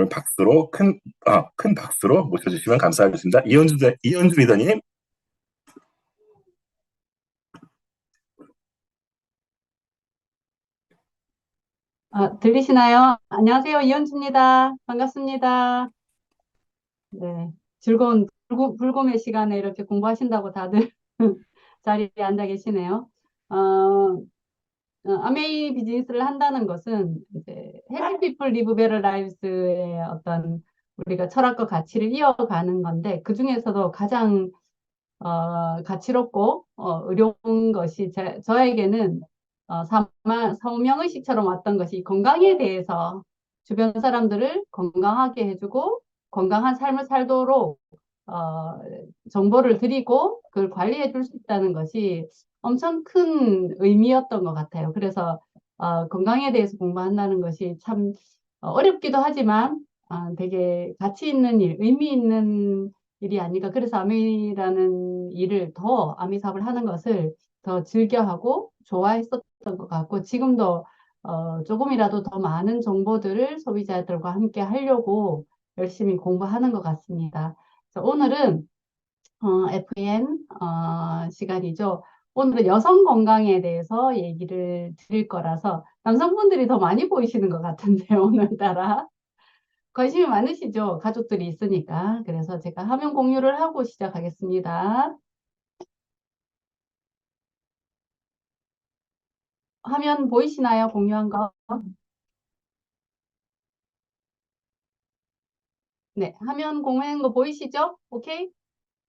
박수로 큰 박수로 모셔주시면 감사하겠습니다. 이현주 리더님. 들리시나요? 안녕하세요. 이현주입니다. 반갑습니다. 네. 즐거운 불금의 시간에 이렇게 공부하신다고 다들 자리에 앉아 계시네요. 어, 아메이 비즈니스를 한다는 것은 이제 Happy People Live Better Lives의 어떤 우리가 철학과 가치를 이어가는 건데 그 중에서도 가장 가치롭고 의로운 것이 저에게는 사명의식처럼 왔던 것이 건강에 대해서 주변 사람들을 건강하게 해주고 건강한 삶을 살도록 어, 정보를 드리고 그걸 관리해 줄 수 있다는 것이 엄청 큰 의미였던 것 같아요. 그래서 건강에 대해서 공부한다는 것이 참 어렵기도 하지만 되게 가치 있는 일, 의미 있는 일이 아닐까. 그래서 아미라는 일을 아미 사업을 하는 것을 더 즐겨하고 좋아했었던 것 같고, 지금도 조금이라도 더 많은 정보들을 소비자들과 함께 하려고 열심히 공부하는 것 같습니다. 그래서 오늘은 FN 시간이죠. 오늘은 여성 건강에 대해서 얘기를 드릴 거라서 남성분들이 더 많이 보이시는 것 같은데 오늘따라. 관심이 많으시죠? 가족들이 있으니까. 그래서 제가 화면 공유를 하고 시작하겠습니다. 화면 보이시나요? 공유한 거? 네, 화면 공유한 거 보이시죠? 오케이?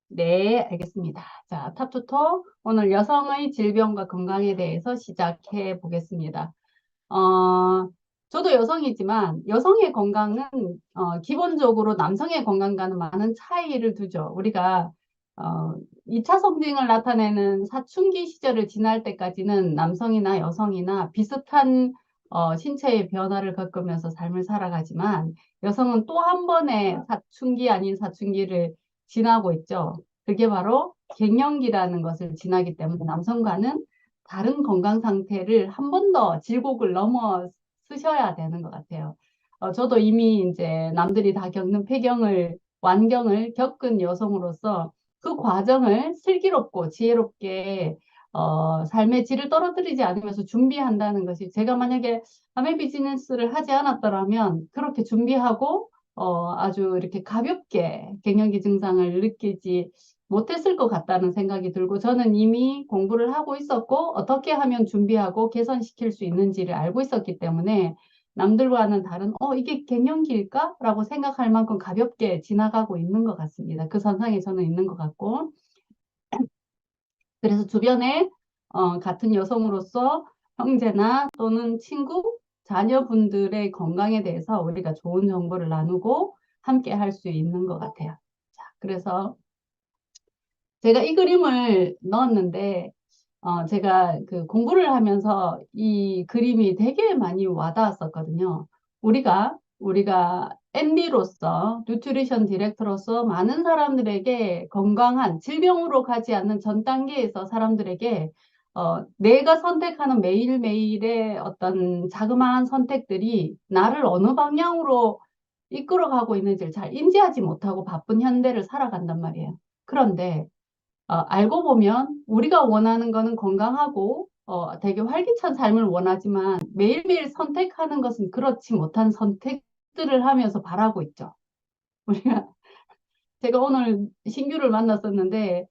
네, 알겠습니다. 자, 탑투토 오늘 여성의 질병과 건강에 대해서 시작해 보겠습니다. 어, 저도 여성이지만 여성의 건강은 기본적으로 남성의 건강과는 많은 차이를 두죠. 우리가 어, 2차 성징을 나타내는 사춘기 시절을 지날 때까지는 남성이나 여성이나 비슷한 신체의 변화를 겪으면서 삶을 살아가지만 여성은 또 한 번의 사춘기 아닌 사춘기를 지나고 있죠. 그게 바로 갱년기라는 것을 지나기 때문에 남성과는 다른 건강 상태를 한 번 더 질곡을 넘어서셔야 되는 것 같아요. 저도 이미 이제 남들이 다 겪는 완경을 겪은 여성으로서 그 과정을 슬기롭고 지혜롭게 삶의 질을 떨어뜨리지 않으면서 준비한다는 것이 제가 만약에 아메 비즈니스를 하지 않았더라면 그렇게 준비하고 아주 이렇게 가볍게 갱년기 증상을 느끼지 못했을 것 같다는 생각이 들고 저는 이미 공부를 하고 있었고 어떻게 하면 준비하고 개선시킬 수 있는지를 알고 있었기 때문에 남들과는 다른 이게 갱년기일까? 라고 생각할 만큼 가볍게 지나가고 있는 것 같습니다. 그 선상에 저는 있는 것 같고 그래서 주변에 같은 여성으로서 형제나 또는 친구, 자녀분들의 건강에 대해서 우리가 좋은 정보를 나누고 함께 할 수 있는 것 같아요. 자, 그래서 제가 이 그림을 넣었는데 제가 그 공부를 하면서 이 그림이 되게 많이 와닿았었거든요. 우리가 MD로서 뉴트리션 디렉터로서 많은 사람들에게 건강한 질병으로 가지 않는 전 단계에서 사람들에게 내가 선택하는 매일매일의 어떤 자그마한 선택들이 나를 어느 방향으로 이끌어가고 있는지를 잘 인지하지 못하고 바쁜 현대를 살아간단 말이에요. 그런데 알고 보면 우리가 원하는 거는 건강하고 되게 활기찬 삶을 원하지만 매일매일 선택하는 것은 그렇지 못한 선택들을 하면서 바라고 있죠. 우리가 제가 오늘 신규를 만났었는데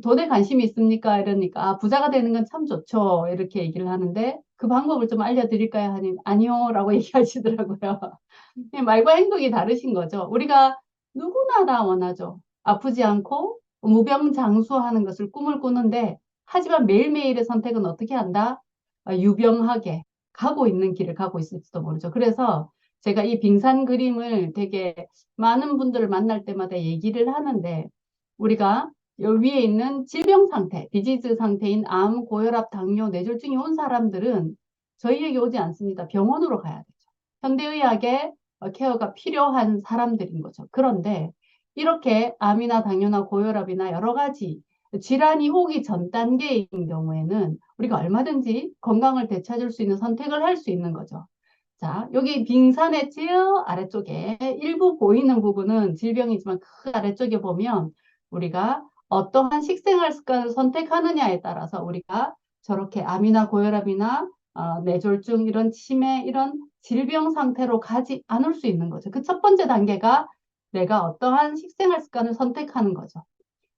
돈에 관심이 있습니까? 이러니까 부자가 되는 건 참 좋죠. 이렇게 얘기를 하는데 그 방법을 좀 알려드릴까요? 하니 아니요 라고 얘기하시더라고요. 말과 행동이 다르신 거죠. 우리가 누구나 다 원하죠. 아프지 않고 무병장수하는 것을 꿈을 꾸는데 하지만 매일매일의 선택은 어떻게 한다? 유병하게 가고 있는 길을 가고 있을지도 모르죠. 그래서 제가 이 빙산 그림을 되게 많은 분들을 만날 때마다 얘기를 하는데 우리가 여기 위에 있는 질병 상태, 디지즈 상태인 암, 고혈압, 당뇨, 뇌졸중이 온 사람들은 저희에게 오지 않습니다. 병원으로 가야 되죠. 현대의학의 케어가 필요한 사람들인 거죠. 그런데 이렇게 암이나 당뇨나 고혈압이나 여러 가지 질환이 오기 전 단계인 경우에는 우리가 얼마든지 건강을 되찾을 수 있는 선택을 할 수 있는 거죠. 자, 여기 빙산의 제일 아래쪽에 일부 보이는 부분은 질병이지만 그 아래쪽에 보면 우리가 어떠한 식생활 습관을 선택하느냐에 따라서 우리가 저렇게 암이나 고혈압이나 뇌졸중 이런 치매 이런 질병 상태로 가지 않을 수 있는 거죠. 그 첫 번째 단계가 내가 어떠한 식생활 습관을 선택하는 거죠.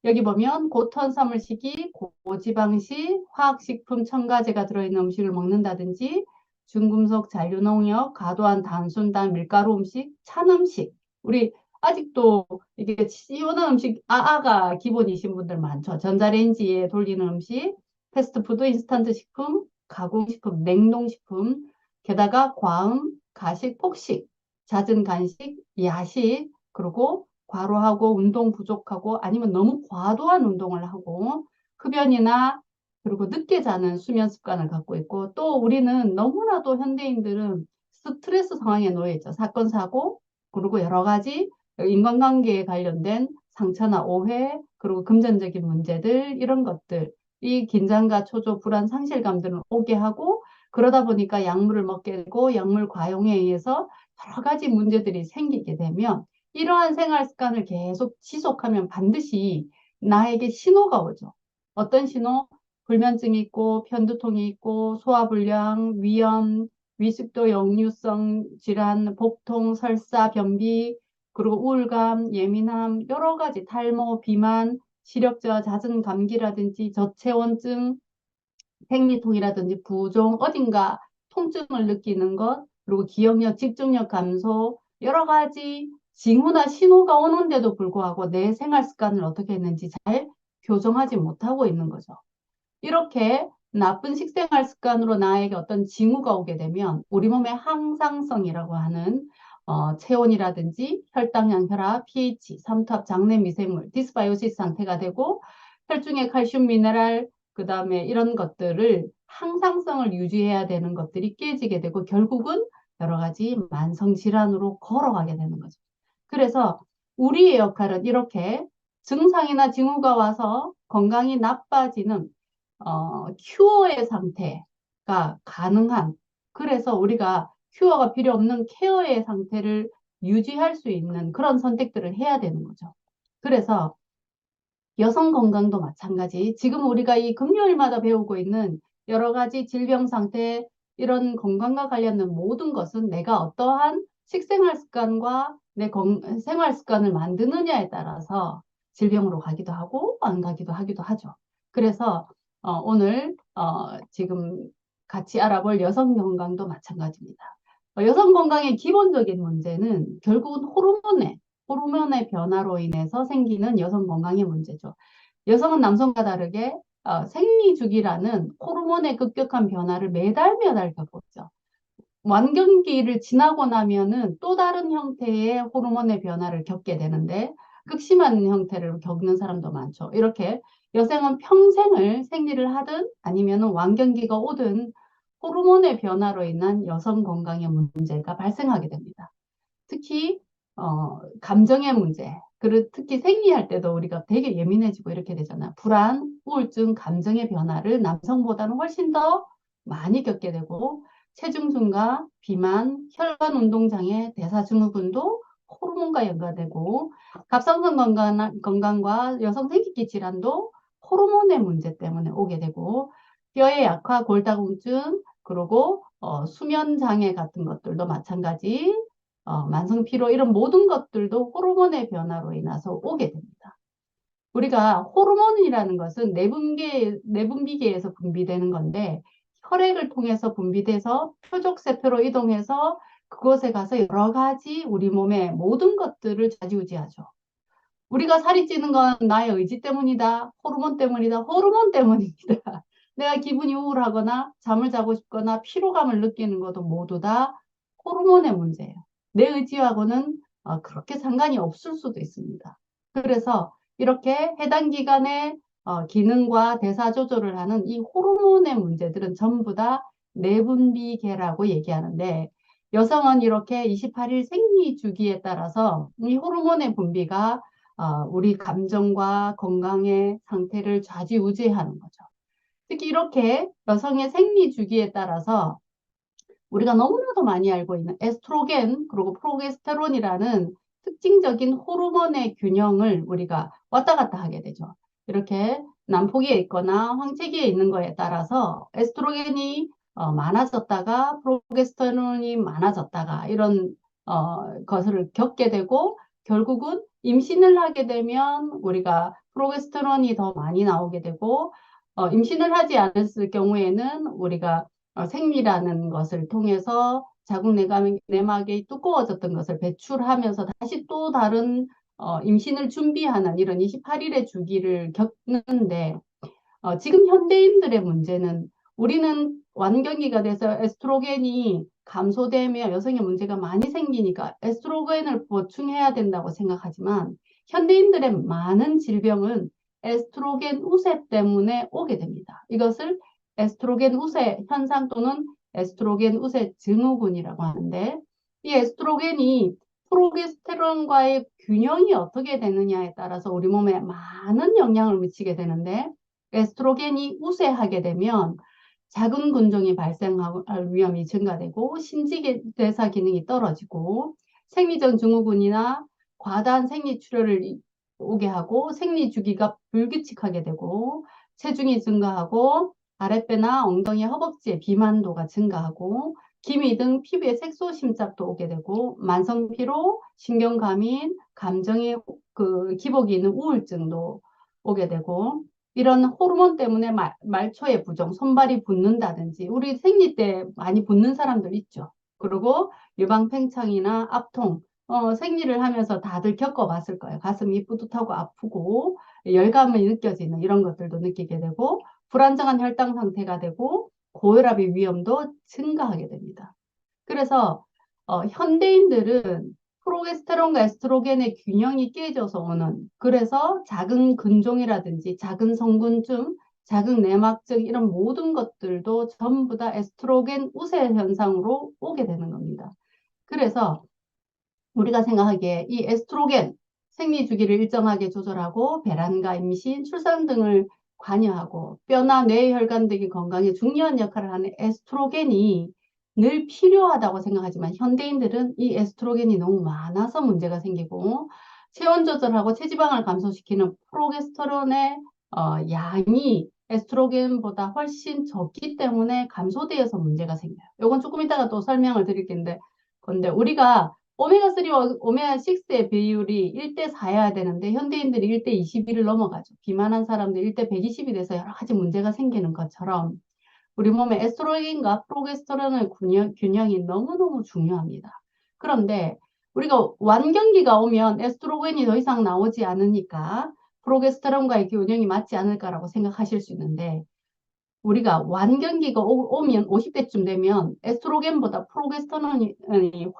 여기 보면 고탄수화물식이, 고지방식, 화학식품, 첨가제가 들어있는 음식을 먹는다든지 중금속, 잔류농약, 과도한 단순당, 밀가루 음식, 찬 음식. 우리 아직도 이게 시원한 음식, 아아가 기본이신 분들 많죠. 전자레인지에 돌리는 음식, 패스트푸드, 인스턴트 식품, 가공식품, 냉동식품, 게다가 과음, 가식, 폭식, 잦은 간식, 야식, 그리고 과로하고 운동 부족하고 아니면 너무 과도한 운동을 하고 흡연이나 그리고 늦게 자는 수면 습관을 갖고 있고 또 우리는 너무나도 현대인들은 스트레스 상황에 놓여 있죠. 사건, 사고, 그리고 여러 가지 인간관계에 관련된 상처나 오해, 그리고 금전적인 문제들, 이런 것들, 이 긴장과 초조, 불안, 상실감들을 오게 하고 그러다 보니까 약물을 먹게 되고 약물 과용에 의해서 여러 가지 문제들이 생기게 되면 이러한 생활 습관을 계속 지속하면 반드시 나에게 신호가 오죠. 어떤 신호? 불면증이 있고 편두통이 있고 소화불량, 위염, 위식도 역류성 질환, 복통, 설사, 변비, 그리고 우울감, 예민함, 여러 가지 탈모, 비만, 시력저하, 잦은 감기라든지 저체온증, 생리통이라든지 부종, 어딘가 통증을 느끼는 것, 그리고 기억력, 집중력 감소, 여러 가지 징후나 신호가 오는데도 불구하고 내 생활 습관을 어떻게 했는지 잘 교정하지 못하고 있는 거죠. 이렇게 나쁜 식생활 습관으로 나에게 어떤 징후가 오게 되면 우리 몸의 항상성이라고 하는 체온이라든지 혈당량, 혈압, pH, 삼투압, 장내 미생물, 디스바이오시스 상태가 되고 혈중의 칼슘, 미네랄, 그 다음에 이런 것들을 항상성을 유지해야 되는 것들이 깨지게 되고 결국은 여러 가지 만성 질환으로 걸어가게 되는 거죠. 그래서 우리의 역할은 이렇게 증상이나 징후가 와서 건강이 나빠지는 큐어의 상태가 가능한, 그래서 우리가 큐어가 필요 없는 케어의 상태를 유지할 수 있는 그런 선택들을 해야 되는 거죠. 그래서 여성 건강도 마찬가지. 지금 우리가 이 금요일마다 배우고 있는 여러 가지 질병 상태, 이런 건강과 관련된 모든 것은 내가 어떠한 식생활 습관과 내 생활 습관을 만드느냐에 따라서 질병으로 가기도 하고 안 가기도 하기도 하죠. 그래서 오늘 지금 같이 알아볼 여성 건강도 마찬가지입니다. 여성 건강의 기본적인 문제는 결국은 호르몬의 변화로 인해서 생기는 여성 건강의 문제죠. 여성은 남성과 다르게 생리주기라는 호르몬의 급격한 변화를 매달 겪고 있죠. 완경기를 지나고 나면은 또 다른 형태의 호르몬의 변화를 겪게 되는데 극심한 형태를 겪는 사람도 많죠. 이렇게 여성은 평생을 생리를 하든 아니면 완경기가 오든 호르몬의 변화로 인한 여성 건강의 문제가 발생하게 됩니다. 특히 감정의 문제, 그리고 특히 생리할 때도 우리가 되게 예민해지고 이렇게 되잖아요. 불안, 우울증, 감정의 변화를 남성보다는 훨씬 더 많이 겪게 되고 체중 증가, 비만, 혈관 운동장애, 대사증후군도 호르몬과 연관되고 갑상선 건강과 여성 생식기 질환도 호르몬의 문제 때문에 오게 되고 뼈의 약화, 골다공증, 그리고 수면 장애 같은 것들도 마찬가지, 만성 피로 이런 모든 것들도 호르몬의 변화로 인해서 오게 됩니다. 우리가 호르몬이라는 것은 내분비계에서 분비되는 건데 혈액을 통해서 분비돼서 표적세포로 이동해서 그곳에 가서 여러 가지 우리 몸의 모든 것들을 좌지우지하죠. 우리가 살이 찌는 건 나의 의지 때문이다. 호르몬 때문이다. 호르몬 때문입니다. 내가 기분이 우울하거나 잠을 자고 싶거나 피로감을 느끼는 것도 모두 다 호르몬의 문제예요. 내 의지하고는 그렇게 상관이 없을 수도 있습니다. 그래서 이렇게 해당 기관의 기능과 대사 조절을 하는 이 호르몬의 문제들은 전부 다 내분비계라고 얘기하는데 여성은 이렇게 28일 생리 주기에 따라서 이 호르몬의 분비가 우리 감정과 건강의 상태를 좌지우지하는 거죠. 특히 이렇게 여성의 생리 주기에 따라서 우리가 너무나도 많이 알고 있는 에스트로겐 그리고 프로게스테론이라는 특징적인 호르몬의 균형을 우리가 왔다 갔다 하게 되죠. 이렇게 난폭기에 있거나 황체기에 있는 거에 따라서 에스트로겐이 많아졌다가 프로게스테론이 많아졌다가 이런 것을 겪게 되고 결국은 임신을 하게 되면 우리가 프로게스테론이 더 많이 나오게 되고 임신을 하지 않았을 경우에는 우리가 생리라는 것을 통해서 자궁 내막이 두꺼워졌던 것을 배출하면서 다시 또 다른 임신을 준비하는 이런 28일의 주기를 겪는데 지금 현대인들의 문제는 우리는 완경기가 돼서 에스트로겐이 감소되며 여성의 문제가 많이 생기니까 에스트로겐을 보충해야 된다고 생각하지만 현대인들의 많은 질병은 에스트로겐 우세 때문에 오게 됩니다. 이것을 에스트로겐 우세 현상 또는 에스트로겐 우세 증후군이라고 하는데 이 에스트로겐이 프로게스테론과의 균형이 어떻게 되느냐에 따라서 우리 몸에 많은 영향을 미치게 되는데 에스트로겐이 우세하게 되면 자궁 근종이 발생할 위험이 증가되고 신지대사 기능이 떨어지고 생리전 증후군이나 과다한 생리 출혈을 오게 하고 생리 주기가 불규칙하게 되고 체중이 증가하고 아랫배나 엉덩이, 허벅지의 비만도가 증가하고 기미 등 피부에 색소 심잡도 오게 되고 만성 피로, 신경과민, 감정의 기복이 있는 우울증도 오게 되고 이런 호르몬 때문에 말초의 부종, 손발이 붓는다든지 우리 생리 때 많이 붓는 사람들 있죠. 그리고 유방팽창이나 압통, 생리를 하면서 다들 겪어봤을 거예요. 가슴이 뿌듯하고 아프고 열감이 느껴지는 이런 것들도 느끼게 되고 불안정한 혈당 상태가 되고 고혈압의 위험도 증가하게 됩니다. 그래서 현대인들은 프로게스테론과 에스트로겐의 균형이 깨져서 오는 그래서 작은 근종이라든지 작은 성근증, 작은 내막증 이런 모든 것들도 전부 다 에스트로겐 우세 현상으로 오게 되는 겁니다. 그래서 우리가 생각하기에 이 에스트로겐 생리 주기를 일정하게 조절하고 배란과 임신, 출산 등을 관여하고 뼈나 뇌 혈관 등의 건강에 중요한 역할을 하는 에스트로겐이 늘 필요하다고 생각하지만 현대인들은 이 에스트로겐이 너무 많아서 문제가 생기고 체온 조절하고 체지방을 감소시키는 프로게스테론의 양이 에스트로겐보다 훨씬 적기 때문에 감소되어서 문제가 생겨요. 이건 조금 이따가 또 설명을 드릴 건데 우리가 오메가3와 오메가6의 비율이 1대 4여야 되는데 현대인들이 1대 21을 넘어가죠. 비만한 사람들 1대 120이 돼서 여러 가지 문제가 생기는 것처럼 우리 몸의 에스트로겐과 프로게스테론의 균형이 너무너무 중요합니다. 그런데 우리가 완경기가 오면 에스트로겐이 더 이상 나오지 않으니까 프로게스테론과의 균형이 맞지 않을까라고 생각하실 수 있는데 우리가 완경기가 오면 50대쯤 되면 에스트로겐보다 프로게스테론이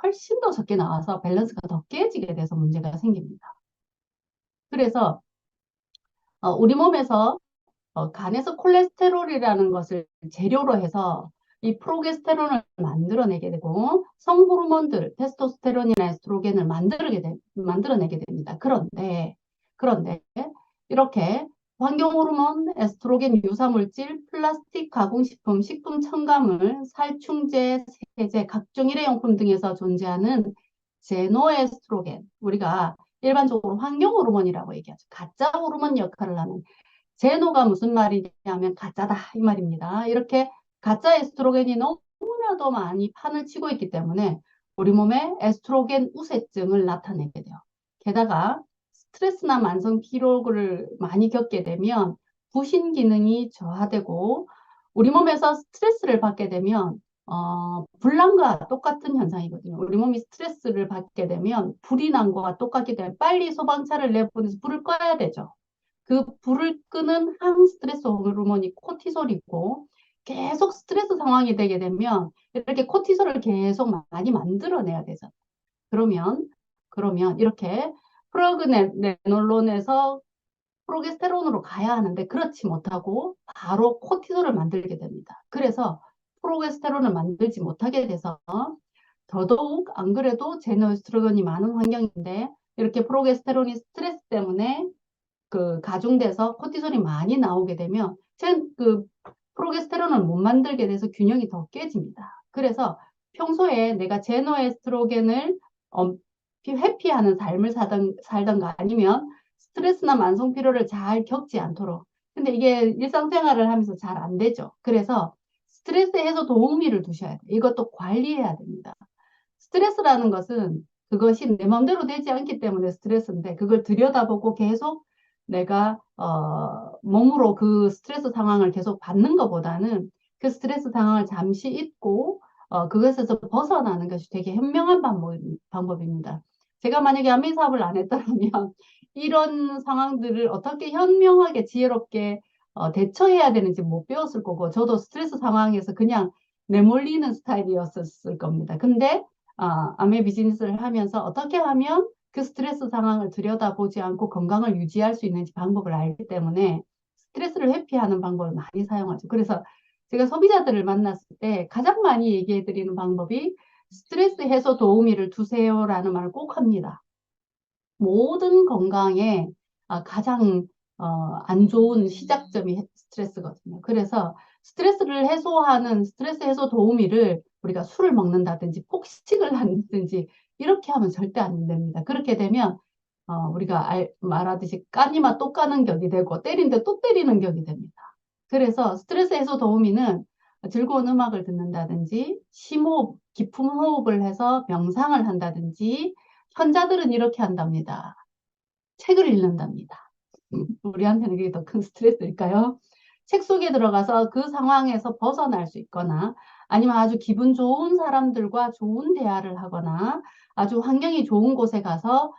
훨씬 더 적게 나와서 밸런스가 더 깨지게 돼서 문제가 생깁니다. 그래서 우리 몸에서 간에서 콜레스테롤이라는 것을 재료로 해서 이 프로게스테론을 만들어내게 되고 성호르몬들, 테스토스테론이나 에스트로겐을 만들어내게 됩니다. 그런데 이렇게 환경호르몬, 에스트로겐 유사물질, 플라스틱, 가공식품, 식품 첨가물, 살충제, 세제, 각종 일회용품 등에서 존재하는 제노에스트로겐, 우리가 일반적으로 환경호르몬이라고 얘기하죠. 가짜 호르몬 역할을 하는 제노가 무슨 말이냐면 가짜다 이 말입니다. 이렇게 가짜 에스트로겐이 너무나도 많이 판을 치고 있기 때문에 우리 몸에 에스트로겐 우세증을 나타내게 돼요. 게다가 스트레스나 만성 피로를 많이 겪게 되면 부신 기능이 저하되고 우리 몸에서 스트레스를 받게 되면 불난과 똑같은 현상이거든요. 우리 몸이 스트레스를 받게 되면 불이 난 거와 똑같기 때문에 빨리 소방차를 내보내서 불을 꺼야 되죠. 그 불을 끄는 항스트레스 호르몬이 코티솔이고 계속 스트레스 상황이 되게 되면 이렇게 코티솔을 계속 많이 만들어내야 되죠. 그러면 이렇게 프로그네놀론에서 프로게스테론으로 가야 하는데 그렇지 못하고 바로 코티솔을 만들게 됩니다. 그래서 프로게스테론을 만들지 못하게 돼서 더더욱 안 그래도 제노에스트로겐이 많은 환경인데 이렇게 프로게스테론이 스트레스 때문에 가중돼서 코티솔이 많이 나오게 되면 프로게스테론을 못 만들게 돼서 균형이 더 깨집니다. 그래서 평소에 내가 제노에스트로겐을 회피하는 삶을 살던가 아니면 스트레스나 만성 피로를 잘 겪지 않도록. 근데 이게 일상생활을 하면서 잘 안 되죠. 그래서 스트레스 해소 도우미를 두셔야 돼요. 이것도 관리해야 됩니다. 스트레스라는 것은 그것이 내 마음대로 되지 않기 때문에 스트레스인데 그걸 들여다보고 계속 내가 몸으로 그 스트레스 상황을 계속 받는 것보다는 그 스트레스 상황을 잠시 잊고 그것에서 벗어나는 것이 되게 현명한 방법입니다. 제가 만약에 안미 사업을 안 했더라면 이런 상황들을 어떻게 현명하게 지혜롭게 대처해야 되는지 못 배웠을 거고 저도 스트레스 상황에서 그냥 내몰리는 스타일이었을 겁니다. 근데 암의 비즈니스를 하면서 어떻게 하면 그 스트레스 상황을 들여다보지 않고 건강을 유지할 수 있는지 방법을 알기 때문에 스트레스를 회피하는 방법을 많이 사용하죠. 그래서 제가 소비자들을 만났을 때 가장 많이 얘기해 드리는 방법이 스트레스 해소 도우미를 두세요라는 말을 꼭 합니다. 모든 건강에 가장 안 좋은 시작점이 스트레스거든요. 그래서 스트레스를 해소하는 스트레스 해소 도우미를 우리가 술을 먹는다든지 폭식을 한다든지 이렇게 하면 절대 안 됩니다. 그렇게 되면 우리가 말하듯이 까니마 또 까는 격이 되고 때린데 또 때리는 격이 됩니다. 그래서 스트레스 해소 도우미는 즐거운 음악을 듣는다든지 심호흡, 깊은 호흡을 해서 명상을 한다든지 환자들은 이렇게 한답니다. 책을 읽는답니다. 우리한테는 그게 더 큰 스트레스일까요? 책 속에 들어가서 그 상황에서 벗어날 수 있거나 아니면 아주 기분 좋은 사람들과 좋은 대화를 하거나 아주 환경이 좋은 곳에 가서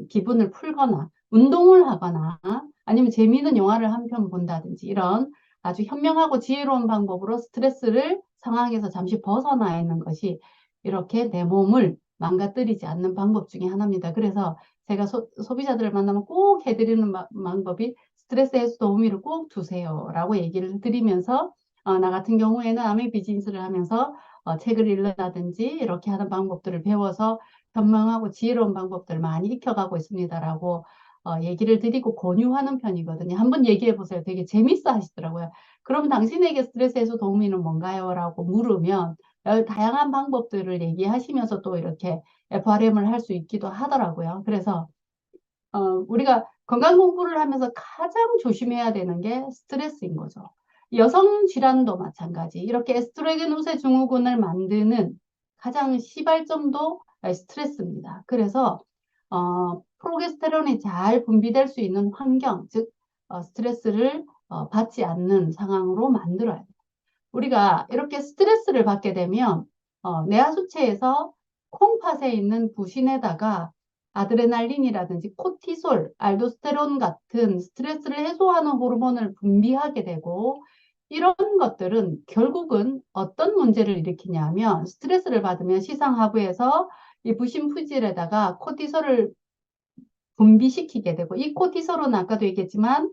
기분을 풀거나 운동을 하거나 아니면 재미있는 영화를 한 편 본다든지 이런 아주 현명하고 지혜로운 방법으로 스트레스를 상황에서 잠시 벗어나 있는 것이 이렇게 내 몸을 망가뜨리지 않는 방법 중에 하나입니다. 그래서 제가 소비자들을 만나면 꼭 해드리는 방법이 스트레스 해소 도우미를 꼭 두세요라고 얘기를 드리면서 나 같은 경우에는 암의 비즈니스를 하면서 책을 읽는다든지 이렇게 하는 방법들을 배워서 현명하고 지혜로운 방법들을 많이 익혀가고 있습니다라고 얘기를 드리고 권유하는 편이거든요. 한번 얘기해 보세요. 되게 재밌어 하시더라고요. 그럼 당신에게 스트레스 해소 도우미는 뭔가요? 라고 물으면 다양한 방법들을 얘기하시면서 또 이렇게 FRM을 할 수 있기도 하더라고요. 그래서 우리가 건강 공부를 하면서 가장 조심해야 되는 게 스트레스인 거죠. 여성 질환도 마찬가지. 이렇게 에스트로겐 우세 증후군을 만드는 가장 시발점도 스트레스입니다. 그래서 프로게스테론이 잘 분비될 수 있는 환경, 즉 스트레스를 받지 않는 상황으로 만들어야 돼요. 우리가 이렇게 스트레스를 받게 되면 뇌하수체에서 콩팥에 있는 부신에다가 아드레날린이라든지 코티솔, 알도스테론 같은 스트레스를 해소하는 호르몬을 분비하게 되고 이런 것들은 결국은 어떤 문제를 일으키냐면 스트레스를 받으면 시상하부에서 이 부신 부질에다가 코티솔을 분비시키게 되고 이 코티솔은 아까도 얘기했지만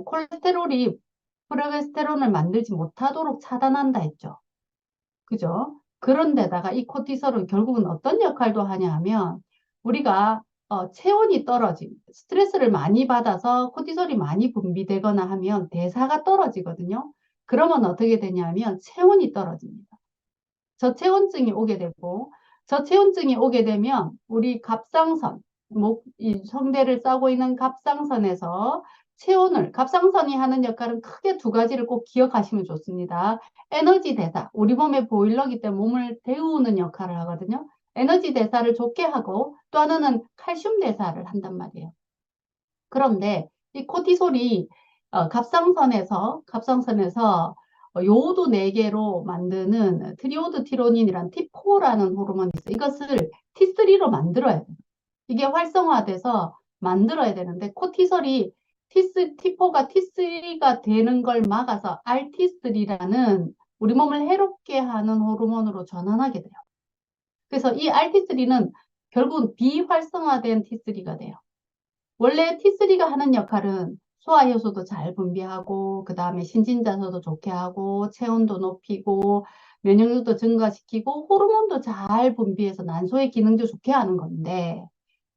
콜레스테롤이 프로게스테론을 만들지 못하도록 차단한다 했죠. 그죠? 그런데다가 이 코티솔은 결국은 어떤 역할도 하냐 하면 우리가 체온이 떨어진 스트레스를 많이 받아서 코티솔이 많이 분비되거나 하면 대사가 떨어지거든요. 그러면 어떻게 되냐면 체온이 떨어집니다. 저체온증이 오게 되고 저체온증이 오게 되면 우리 갑상선 이 성대를 싸고 있는 갑상선에서 갑상선이 하는 역할은 크게 두 가지를 꼭 기억하시면 좋습니다. 에너지 대사, 우리 몸의 보일러기 때문에 몸을 데우는 역할을 하거든요. 에너지 대사를 좋게 하고 또 하나는 칼슘 대사를 한단 말이에요. 그런데 이 코티솔이 갑상선에서 요오드 4개로 만드는 트리오드 티로닌이란 T4라는 호르몬이 있어요. 이것을 T3로 만들어야 돼요. 이게 활성화돼서 만들어야 되는데 코티솔이 T4가 T3가 되는 걸 막아서 RT3라는 우리 몸을 해롭게 하는 호르몬으로 전환하게 돼요. 그래서 이 RT3는 결국은 비활성화된 T3가 돼요. 원래 T3가 하는 역할은 소화효소도 잘 분비하고 그 다음에 신진대사도 좋게 하고 체온도 높이고 면역력도 증가시키고 호르몬도 잘 분비해서 난소의 기능도 좋게 하는 건데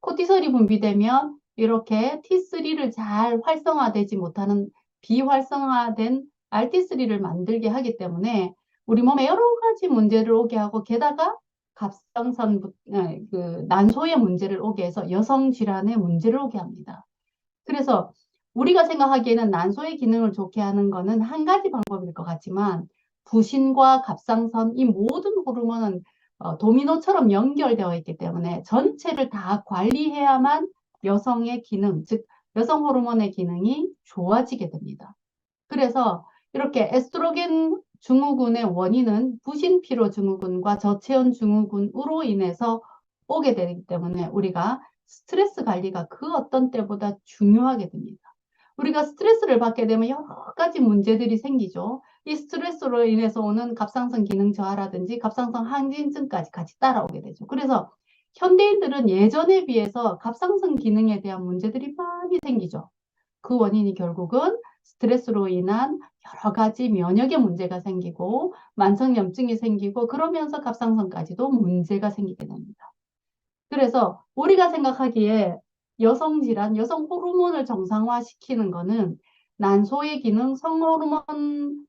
코티솔이 분비되면 이렇게 T3를 잘 활성화되지 못하는 비활성화된 RT3를 만들게 하기 때문에 우리 몸에 여러 가지 문제를 오게 하고 게다가 갑상선 그 난소의 문제를 오게 해서 여성 질환의 문제를 오게 합니다. 그래서 우리가 생각하기에는 난소의 기능을 좋게 하는 거는 한 가지 방법일 것 같지만 부신과 갑상선 이 모든 호르몬은 도미노처럼 연결되어 있기 때문에 전체를 다 관리해야만 여성의 기능, 즉 여성 호르몬의 기능이 좋아지게 됩니다. 그래서 이렇게 에스트로겐 증후군의 원인은 부신피로 증후군과 저체온 증후군으로 인해서 오게 되기 때문에 우리가 스트레스 관리가 그 어떤 때보다 중요하게 됩니다. 우리가 스트레스를 받게 되면 여러 가지 문제들이 생기죠. 이 스트레스로 인해서 오는 갑상선 기능 저하라든지 갑상선 항진증까지 같이 따라오게 되죠. 그래서 현대인들은 예전에 비해서 갑상선 기능에 대한 문제들이 많이 생기죠. 그 원인이 결국은 스트레스로 인한 여러 가지 면역의 문제가 생기고 만성염증이 생기고 그러면서 갑상선까지도 문제가 생기게 됩니다. 그래서 우리가 생각하기에 여성 질환, 여성 호르몬을 정상화시키는 거는 난소의 기능, 성호르몬의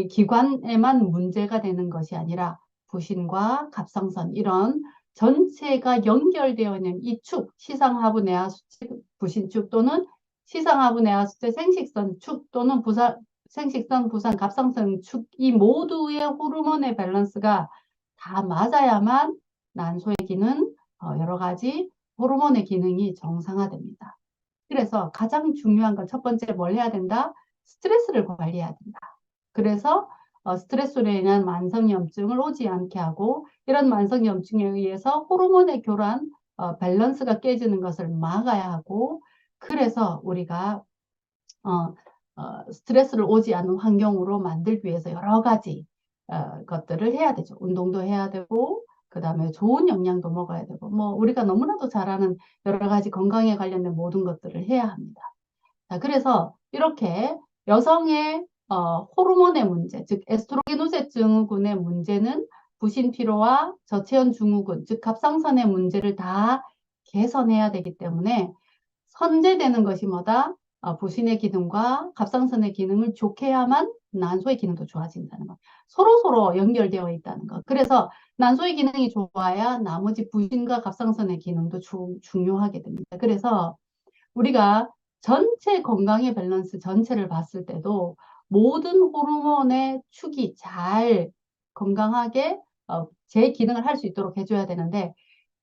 기관에만 문제가 되는 것이 아니라 부신과 갑상선 이런 전체가 연결되어 있는 이 축, 시상하부 내하수체 부신축 또는 시상하부 내하수체 생식선 축 또는 생식선 부산 갑상선 축 이 모두의 호르몬의 밸런스가 다 맞아야만 난소의 기능, 여러 가지 호르몬의 기능이 정상화됩니다. 그래서 가장 중요한 건 첫 번째 뭘 해야 된다? 스트레스를 관리해야 된다. 그래서 스트레스로 인한 만성염증을 오지 않게 하고 이런 만성염증에 의해서 호르몬의 교란, 밸런스가 깨지는 것을 막아야 하고 그래서 우리가 스트레스를 오지 않는 환경으로 만들기 위해서 여러 가지 것들을 해야 되죠. 운동도 해야 되고 그 다음에 좋은 영양도 먹어야 되고 뭐 우리가 너무나도 잘 아는 여러 가지 건강에 관련된 모든 것들을 해야 합니다. 자, 그래서 이렇게 여성의 호르몬의 문제, 즉 에스트로겐 증후군의 문제는 부신피로와 저체온 증후군, 즉 갑상선의 문제를 다 개선해야 되기 때문에 선제되는 것이 뭐다? 부신의 기능과 갑상선의 기능을 좋게 해야만 난소의 기능도 좋아진다는 것. 서로 연결되어 있다는 것. 그래서 난소의 기능이 좋아야 나머지 부신과 갑상선의 기능도 중요하게 됩니다. 그래서 우리가 전체 건강의 밸런스 전체를 봤을 때도 모든 호르몬의 축이 잘 건강하게 제 기능을 할 수 있도록 해줘야 되는데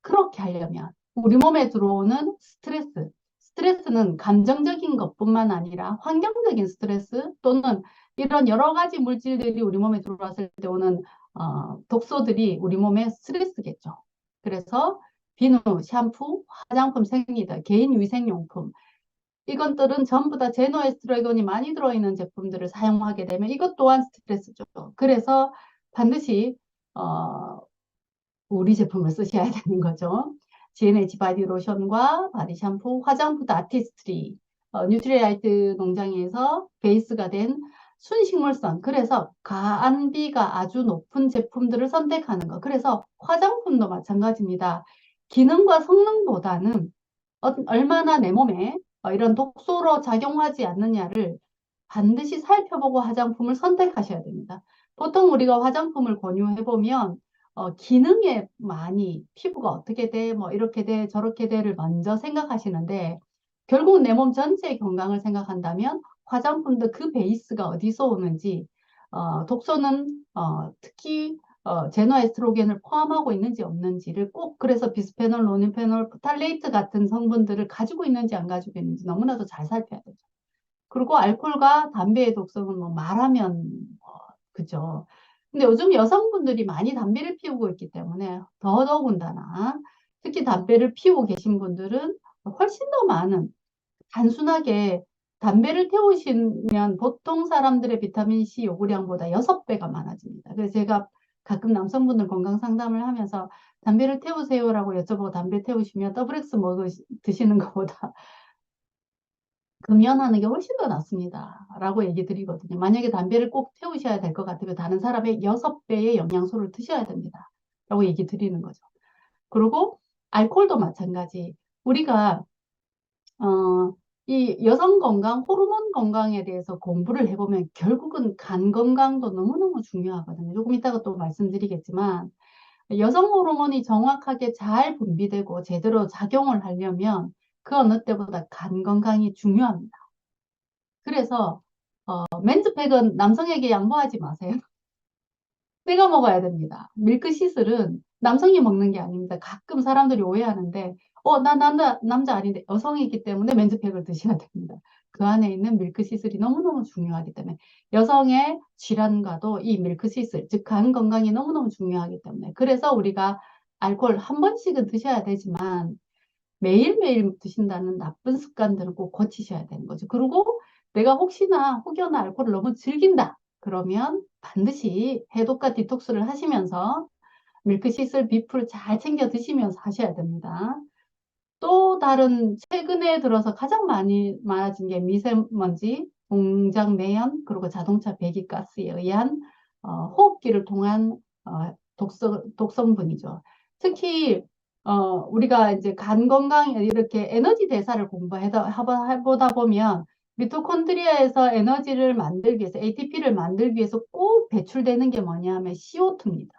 그렇게 하려면 우리 몸에 들어오는 스트레스는 감정적인 것뿐만 아니라 환경적인 스트레스 또는 이런 여러 가지 물질들이 우리 몸에 들어왔을 때 오는 독소들이 우리 몸에 스트레스겠죠. 그래서 비누, 샴푸, 화장품, 생리대, 개인 위생용품 이것들은 전부 다 제노에스트로겐이 많이 들어있는 제품들을 사용하게 되면 이것 또한 스트레스죠. 그래서 반드시 우리 제품을 쓰셔야 되는 거죠. GNH 바디 로션과 바디 샴푸, 화장품도 아티스트리, 뉴트리라이트 농장에서 베이스가 된 순식물성, 그래서 가안비가 아주 높은 제품들을 선택하는 것. 그래서 화장품도 마찬가지입니다. 기능과 성능보다는 얼마나 내 몸에 이런 독소로 작용하지 않느냐를 반드시 살펴보고 화장품을 선택하셔야 됩니다. 보통 우리가 화장품을 권유해보면 기능에 많이 피부가 어떻게 돼, 뭐 이렇게 돼, 저렇게 돼를 먼저 생각하시는데 결국 내 몸 전체의 건강을 생각한다면 화장품도 그 베이스가 어디서 오는지 독소는 특히 제노에스트로겐을 포함하고 있는지 없는지를 꼭 그래서 비스페놀, 노닌페놀, 프탈레이트 같은 성분들을 가지고 있는지 안 가지고 있는지 너무나도 잘 살펴야 되죠. 그리고 알코올과 담배의 독성은 뭐 말하면 그죠. 근데 요즘 여성분들이 많이 담배를 피우고 있기 때문에 더더군다나 특히 담배를 피우고 계신 분들은 훨씬 더 많은 단순하게 담배를 태우시면 보통 사람들의 비타민C 요구량보다 6배가 많아집니다. 그래서 제가 가끔 남성분들 건강 상담을 하면서 담배를 태우세요라고 여쭤보고 담배 태우시면 더블엑스 드시는 것보다 금연하는 게 훨씬 더 낫습니다. 라고 얘기 드리거든요. 만약에 담배를 꼭 태우셔야 될 것 같으면 다른 사람의 6배의 영양소를 드셔야 됩니다. 라고 얘기 드리는 거죠. 그리고 알코올도 마찬가지. 우리가 이 여성 건강, 호르몬 건강에 대해서 공부를 해보면 결국은 간 건강도 너무너무 중요하거든요. 조금 이따가 또 말씀드리겠지만 여성 호르몬이 정확하게 잘 분비되고 제대로 작용을 하려면 그 어느 때보다 간 건강이 중요합니다. 그래서 맨즈팩은 남성에게 양보하지 마세요. 내가 먹어야 됩니다. 밀크시슬은 남성이 먹는 게 아닙니다. 가끔 사람들이 오해하는데, 나 남자 아닌데 여성이기 때문에 맨즈팩을 드셔야 됩니다. 그 안에 있는 밀크시슬이 너무너무 중요하기 때문에 여성의 질환과도 이 밀크시슬, 즉 간 건강이 너무너무 중요하기 때문에 그래서 우리가 알코올 한 번씩은 드셔야 되지만 매일매일 드신다는 나쁜 습관들은 꼭 고치셔야 되는 거죠. 그리고 내가 혹여나 알코올을 너무 즐긴다. 그러면 반드시 해독과 디톡스를 하시면서 밀크시슬, 비프를 잘 챙겨 드시면서 하셔야 됩니다. 또 다른 최근에 들어서 가장 많아진 게 미세먼지, 공장 매연, 그리고 자동차 배기가스에 의한 호흡기를 통한 독성분이죠. 특히 우리가 이제 간 건강 이렇게 에너지 대사를 해보다 보면 미토콘드리아에서 에너지를 만들기 위해서 ATP를 만들기 위해서 꼭 배출되는 게 뭐냐면 CO2입니다.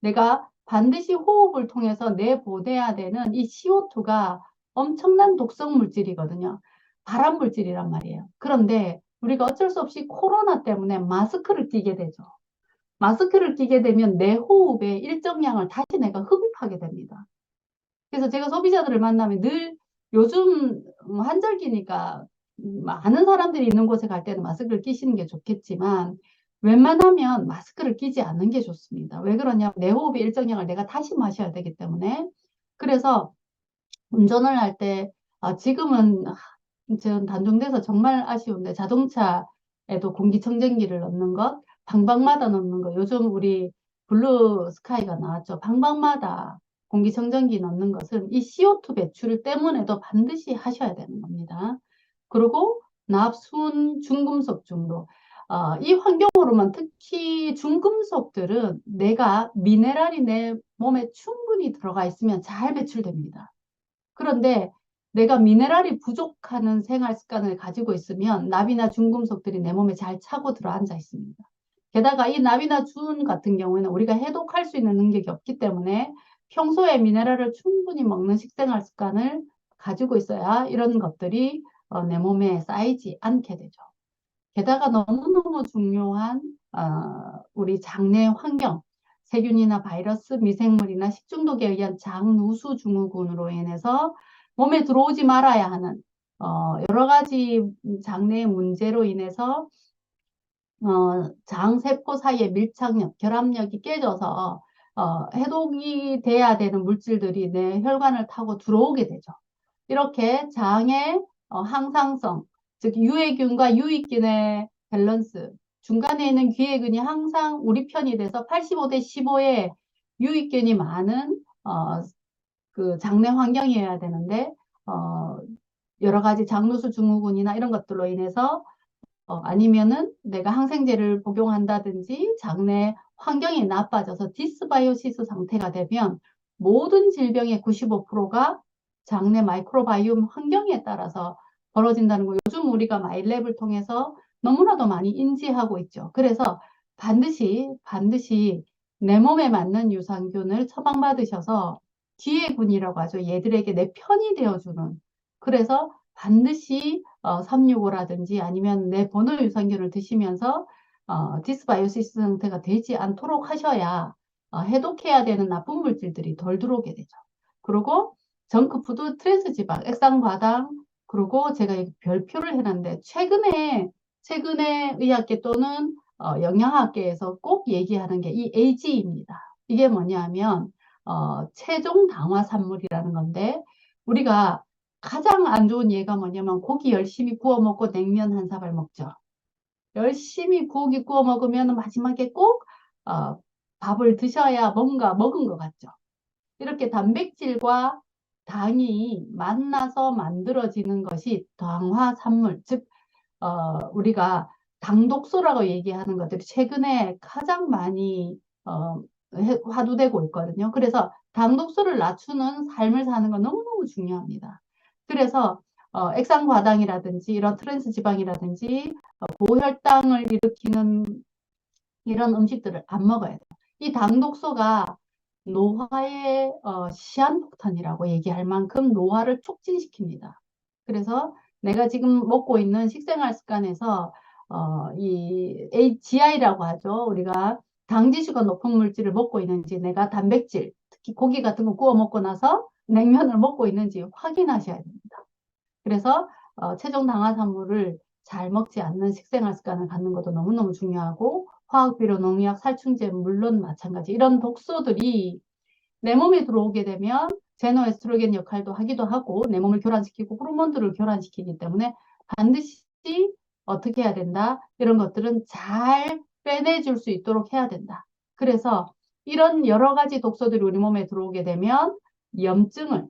내가 반드시 호흡을 통해서 내보내야 되는 이 CO2가 엄청난 독성 물질이거든요. 발암 물질이란 말이에요. 그런데 우리가 어쩔 수 없이 코로나 때문에 마스크를 끼게 되죠. 마스크를 끼게 되면 내 호흡에 일정량을 다시 내가 흡입하게 됩니다. 그래서 제가 소비자들을 만나면 늘 요즘 환절기니까 많은 사람들이 있는 곳에 갈 때는 마스크를 끼시는 게 좋겠지만 웬만하면 마스크를 끼지 않는 게 좋습니다. 왜 그러냐면 내 호흡의 일정량을 내가 다시 마셔야 되기 때문에 그래서 운전을 할 때 지금은 전 단종돼서 정말 아쉬운데 자동차에도 공기청정기를 넣는 것, 방방마다 넣는 것, 요즘 우리 블루 스카이가 나왔죠. 방방마다 공기청정기 넣는 것은 이 CO2 배출 때문에도 반드시 하셔야 되는 겁니다. 그리고 납순 중금속 중독. 이 환경으로만 특히 중금속들은 내가 미네랄이 내 몸에 충분히 들어가 있으면 잘 배출됩니다. 그런데 내가 미네랄이 부족하는 생활 습관을 가지고 있으면 납이나 중금속들이 내 몸에 잘 차고 들어 앉아 있습니다. 게다가 이 납이나 준 같은 경우에는 우리가 해독할 수 있는 능력이 없기 때문에 평소에 미네랄을 충분히 먹는 식생활 습관을 가지고 있어야 이런 것들이 내 몸에 쌓이지 않게 되죠. 게다가 너무너무 중요한 우리 장내 환경, 세균이나 바이러스, 미생물이나 식중독에 의한 장누수 증후군으로 인해서 몸에 들어오지 말아야 하는 여러 가지 장내의 문제로 인해서 장세포 사이의 밀착력, 결합력이 깨져서 해독이 돼야 되는 물질들이 내 혈관을 타고 들어오게 되죠. 이렇게 장의 항상성, 즉 유해균과 유익균의 밸런스, 중간에 있는 기해균이 항상 우리 편이 돼서 85대 15의 유익균이 많은 그 장내 환경이어야 되는데 여러 가지 장누수 증후군이나 이런 것들로 인해서 아니면은 내가 항생제를 복용한다든지 장내 환경이 나빠져서 디스바이오시스 상태가 되면 모든 질병의 95%가 장내 마이크로바이옴 환경에 따라서 벌어진다는 거 요즘 우리가 마일랩을 통해서 너무나도 많이 인지하고 있죠. 그래서 반드시 내 몸에 맞는 유산균을 처방받으셔서 기회군이라고 하죠. 얘들에게 내 편이 되어주는 그래서 반드시 365라든지 아니면 내 번호 유산균을 드시면서 디스바이오시스 상태가 되지 않도록 하셔야 해독해야 되는 나쁜 물질들이 덜 들어오게 되죠. 그리고 정크푸드, 트랜스지방, 액상과당 그리고 제가 별표를 해놨는데 최근에 의학계 또는 영양학계에서 꼭 얘기하는 게 이 AG입니다. 이게 뭐냐면 체중 당화 산물이라는 건데 우리가 가장 안 좋은 예가 뭐냐면 고기 열심히 구워 먹고 냉면 한 사발 먹죠. 열심히 고기 구워 먹으면 마지막에 꼭 밥을 드셔야 뭔가 먹은 것 같죠. 이렇게 단백질과 당이 만나서 만들어지는 것이 당화산물, 즉 우리가 당독소라고 얘기하는 것들이 최근에 가장 많이 화두되고 있거든요. 그래서 당독소를 낮추는 삶을 사는 건 너무너무 중요합니다. 그래서 액상과당이라든지 이런 트랜스 지방이라든지 고혈당을 일으키는 이런 음식들을 안 먹어야 돼요. 이 당독소가 노화의 시한폭탄이라고 얘기할 만큼 노화를 촉진시킵니다. 그래서 내가 지금 먹고 있는 식생활 습관에서 이 GI라고 하죠. 우리가 당지수가 높은 물질을 먹고 있는지, 내가 단백질, 특히 고기 같은 거 구워 먹고 나서 냉면을 먹고 있는지 확인하셔야 됩니다. 그래서 최종 당화산물을 잘 먹지 않는 식생활 습관을 갖는 것도 너무너무 중요하고, 화학비료, 농약, 살충제 물론 마찬가지. 이런 독소들이 내 몸에 들어오게 되면 제노에스트로겐 역할도 하기도 하고 내 몸을 교란시키고 호르몬들을 교란시키기 때문에 반드시 어떻게 해야 된다? 이런 것들은 잘 빼내줄 수 있도록 해야 된다. 그래서 이런 여러 가지 독소들이 우리 몸에 들어오게 되면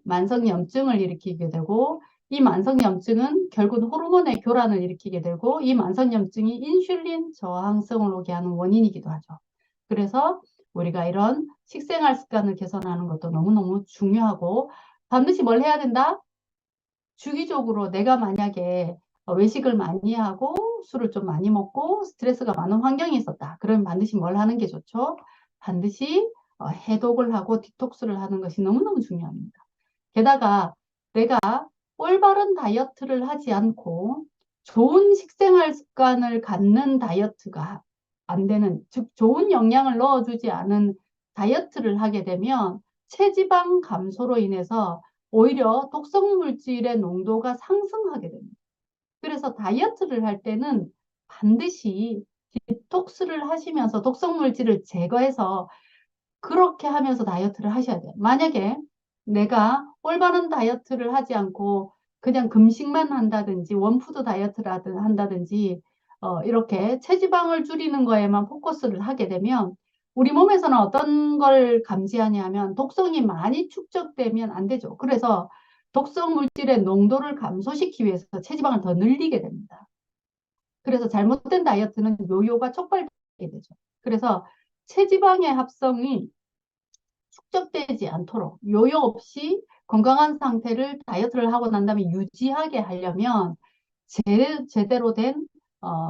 만성 염증을 일으키게 되고, 이 만성 염증은 결국 호르몬의 교란을 일으키게 되고, 이 만성 염증이 인슐린 저항성을 오게 하는 원인이기도 하죠. 그래서 우리가 이런 식생활 습관을 개선하는 것도 너무너무 중요하고, 반드시 뭘 해야 된다? 주기적으로 내가 만약에 외식을 많이 하고 술을 좀 많이 먹고 스트레스가 많은 환경이 있었다. 그러면 반드시 뭘 하는 게 좋죠? 반드시 해독을 하고 디톡스를 하는 것이 너무너무 중요합니다. 게다가 내가 올바른 다이어트를 하지 않고 좋은 식생활 습관을 갖는 다이어트가 안 되는, 즉 좋은 영양을 넣어주지 않은 다이어트를 하게 되면 체지방 감소로 인해서 오히려 독성 물질의 농도가 상승하게 됩니다. 그래서 다이어트를 할 때는 반드시 디톡스를 하시면서 독성 물질을 제거해서 그렇게 하면서 다이어트를 하셔야 돼요. 만약에 내가 올바른 다이어트를 하지 않고 그냥 금식만 한다든지 원푸드 다이어트를 한다든지 이렇게 체지방을 줄이는 거에만 포커스를 하게 되면 우리 몸에서는 어떤 걸 감지하냐면 독성이 많이 축적되면 안 되죠. 그래서 독성 물질의 농도를 감소시키기 위해서 체지방을 더 늘리게 됩니다. 그래서 잘못된 다이어트는 요요가 촉발되게 되죠. 그래서 체지방의 합성이 축적되지 않도록 요요 없이 건강한 상태를 다이어트를 하고 난 다음에 유지하게 하려면 제대로 된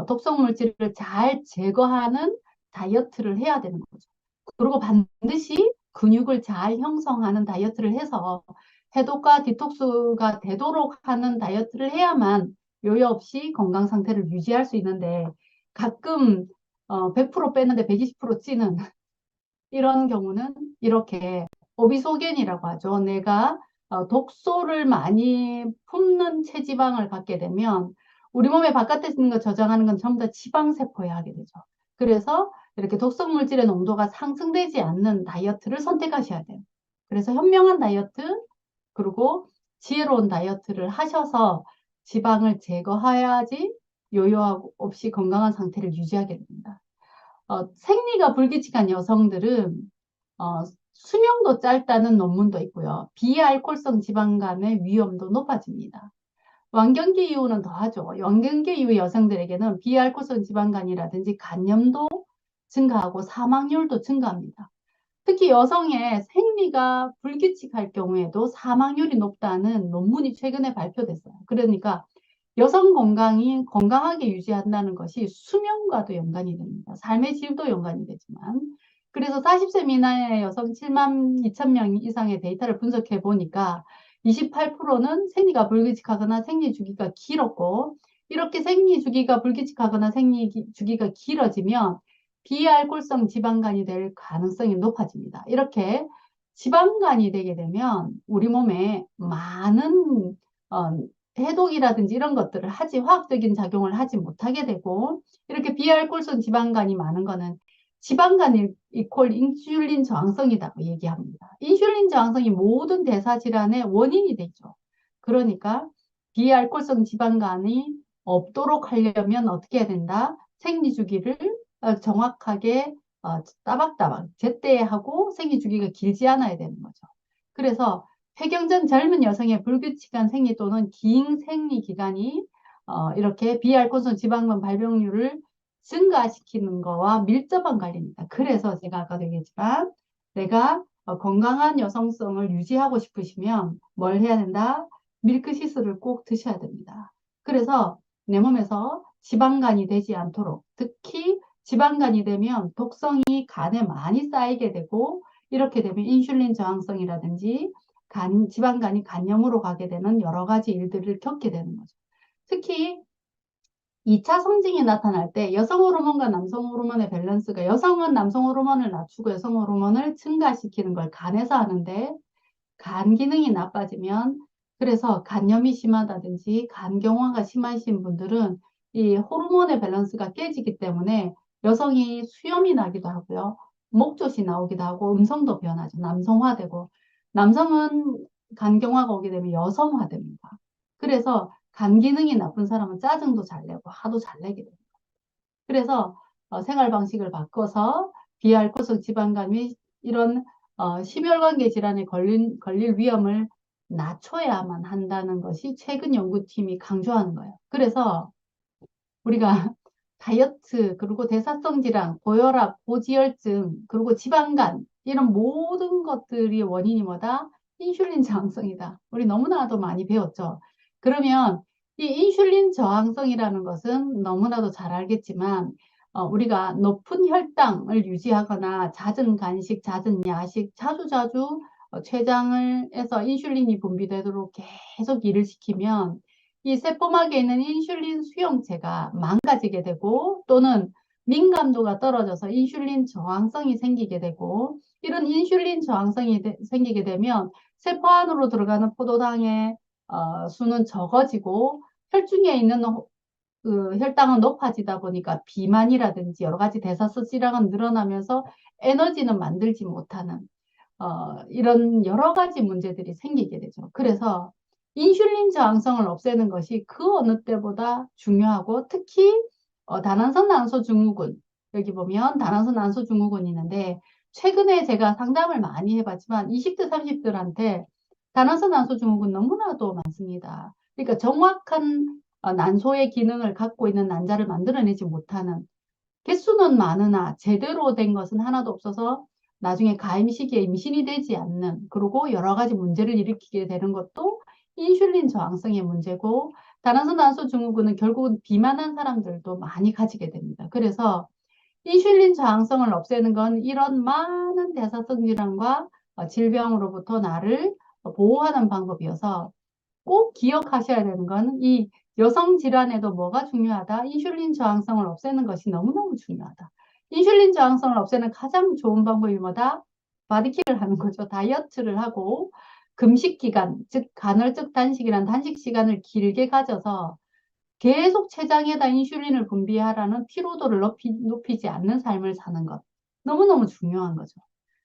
독성 물질을 잘 제거하는 다이어트를 해야 되는 거죠. 그리고 반드시 근육을 잘 형성하는 다이어트를 해서 해독과 디톡스가 되도록 하는 다이어트를 해야만 요요 없이 건강 상태를 유지할 수 있는데, 가끔 100% 빼는데 120% 찌는 이런 경우는 이렇게 오비소겐이라고 하죠. 내가 독소를 많이 품는 체지방을 갖게 되면 우리 몸에 바깥에 있는 거 저장하는 건 전부 다 지방세포에 하게 되죠. 그래서 이렇게 독성 물질의 농도가 상승되지 않는 다이어트를 선택하셔야 돼요. 그래서 현명한 다이어트, 그리고 지혜로운 다이어트를 하셔서 지방을 제거해야지 요요 없이 건강한 상태를 유지하게 됩니다. 생리가 불규칙한 여성들은 수명도 짧다는 논문도 있고요. 비알코올성 지방간의 위험도 높아집니다. 완경기 이후는 더하죠. 완경기 이후 여성들에게는 비알코올성 지방간이라든지 간염도 증가하고 사망률도 증가합니다. 특히 여성의 생리가 불규칙할 경우에도 사망률이 높다는 논문이 최근에 발표됐어요. 그러니까 여성 건강이 건강하게 유지한다는 것이 수명과도 연관이 됩니다. 삶의 질도 연관이 되지만, 그래서 40세 미만의 여성 7만 2천 명 이상의 데이터를 분석해 보니까 28%는 생리가 불규칙하거나 생리 주기가 길었고, 이렇게 생리 주기가 불규칙하거나 생리 주기가 길어지면 비알코올성 지방간이 될 가능성이 높아집니다. 이렇게 지방간이 되게 되면 우리 몸에 많은 해독이라든지 이런 것들을 화학적인 작용을 하지 못하게 되고, 이렇게 비알코올성 지방간이 많은 거는 지방간 이퀄 인슐린 저항성이라고 얘기합니다. 인슐린 저항성이 모든 대사질환의 원인이 되죠. 그러니까 비알코올성 지방간이 없도록 하려면 어떻게 해야 된다? 생리주기를 정확하게 따박따박 제때 하고 생리주기가 길지 않아야 되는 거죠. 그래서 폐경전 젊은 여성의 불규칙한 생리 또는 긴 생리 기간이 이렇게 비알코올성 지방간 발병률을 증가시키는 거와 밀접한 관계입니다. 그래서 제가 아까도 얘기했지만 내가 건강한 여성성을 유지하고 싶으시면 뭘 해야 된다? 밀크시슬을 꼭 드셔야 됩니다. 그래서 내 몸에서 지방간이 되지 않도록, 특히 지방간이 되면 독성이 간에 많이 쌓이게 되고, 이렇게 되면 인슐린 저항성이라든지 지방간이 간염으로 가게 되는 여러 가지 일들을 겪게 되는 거죠. 특히 2차 성징이 나타날 때 여성 호르몬과 남성 호르몬의 밸런스가, 여성은 남성 호르몬을 낮추고 여성 호르몬을 증가시키는 걸 간에서 하는데, 간 기능이 나빠지면, 그래서 간염이 심하다든지 간경화가 심하신 분들은 이 호르몬의 밸런스가 깨지기 때문에 여성이 수염이 나기도 하고요. 목젖이 나오기도 하고 음성도 변하죠. 남성화되고. 남성은 간경화가 오게 되면 여성화됩니다. 그래서 간 기능이 나쁜 사람은 짜증도 잘 내고 화도 잘 내게 됩니다. 그래서 생활 방식을 바꿔서 비알코올 지방간 및 이런 심혈관계 질환에 걸릴 위험을 낮춰야만 한다는 것이 최근 연구팀이 강조하는 거예요. 그래서 우리가 다이어트, 그리고 대사성 질환, 고혈압, 고지혈증, 그리고 지방간, 이런 모든 것들이 원인이 뭐다? 인슐린 저항성이다. 우리 너무나도 많이 배웠죠. 그러면 이 인슐린 저항성이라는 것은 너무나도 잘 알겠지만, 우리가 높은 혈당을 유지하거나 잦은 간식, 잦은 야식, 자주자주 췌장을 해서 인슐린이 분비되도록 계속 일을 시키면 이 세포막에 있는 인슐린 수용체가 망가지게 되고, 또는 민감도가 떨어져서 인슐린 저항성이 생기게 되고, 이런 인슐린 저항성이 생기게 되면 세포 안으로 들어가는 포도당의 수는 적어지고, 혈중에 있는 그 혈당은 높아지다 보니까 비만이라든지 여러 가지 대사성 질환은 늘어나면서 에너지는 만들지 못하는 이런 여러 가지 문제들이 생기게 되죠. 그래서 인슐린 저항성을 없애는 것이 그 어느 때보다 중요하고, 특히 다나선 난소 증후군, 여기 보면 다나선 난소 증후군이 있는데, 최근에 제가 상담을 많이 해봤지만 20대 30대한테 다나선 난소 증후군 너무나도 많습니다. 그러니까 정확한 난소의 기능을 갖고 있는 난자를 만들어내지 못하는, 개수는 많으나 제대로 된 것은 하나도 없어서 나중에 가임 시기에 임신이 되지 않는, 그리고 여러 가지 문제를 일으키게 되는 것도 인슐린 저항성의 문제고, 다나선 난소 증후군은 결국은 비만한 사람들도 많이 가지게 됩니다. 그래서 인슐린 저항성을 없애는 건 이런 많은 대사성 질환과 질병으로부터 나를 보호하는 방법이어서, 꼭 기억하셔야 되는 건 이 여성 질환에도 뭐가 중요하다? 인슐린 저항성을 없애는 것이 너무너무 중요하다. 인슐린 저항성을 없애는 가장 좋은 방법이 뭐다? 바디킬을 하는 거죠. 다이어트를 하고 금식 기간, 즉 간헐적 단식이란 단식 시간을 길게 가져서 계속 췌장에다 인슐린을 분비하라는 피로도를 높이지 않는 삶을 사는 것. 너무너무 중요한 거죠.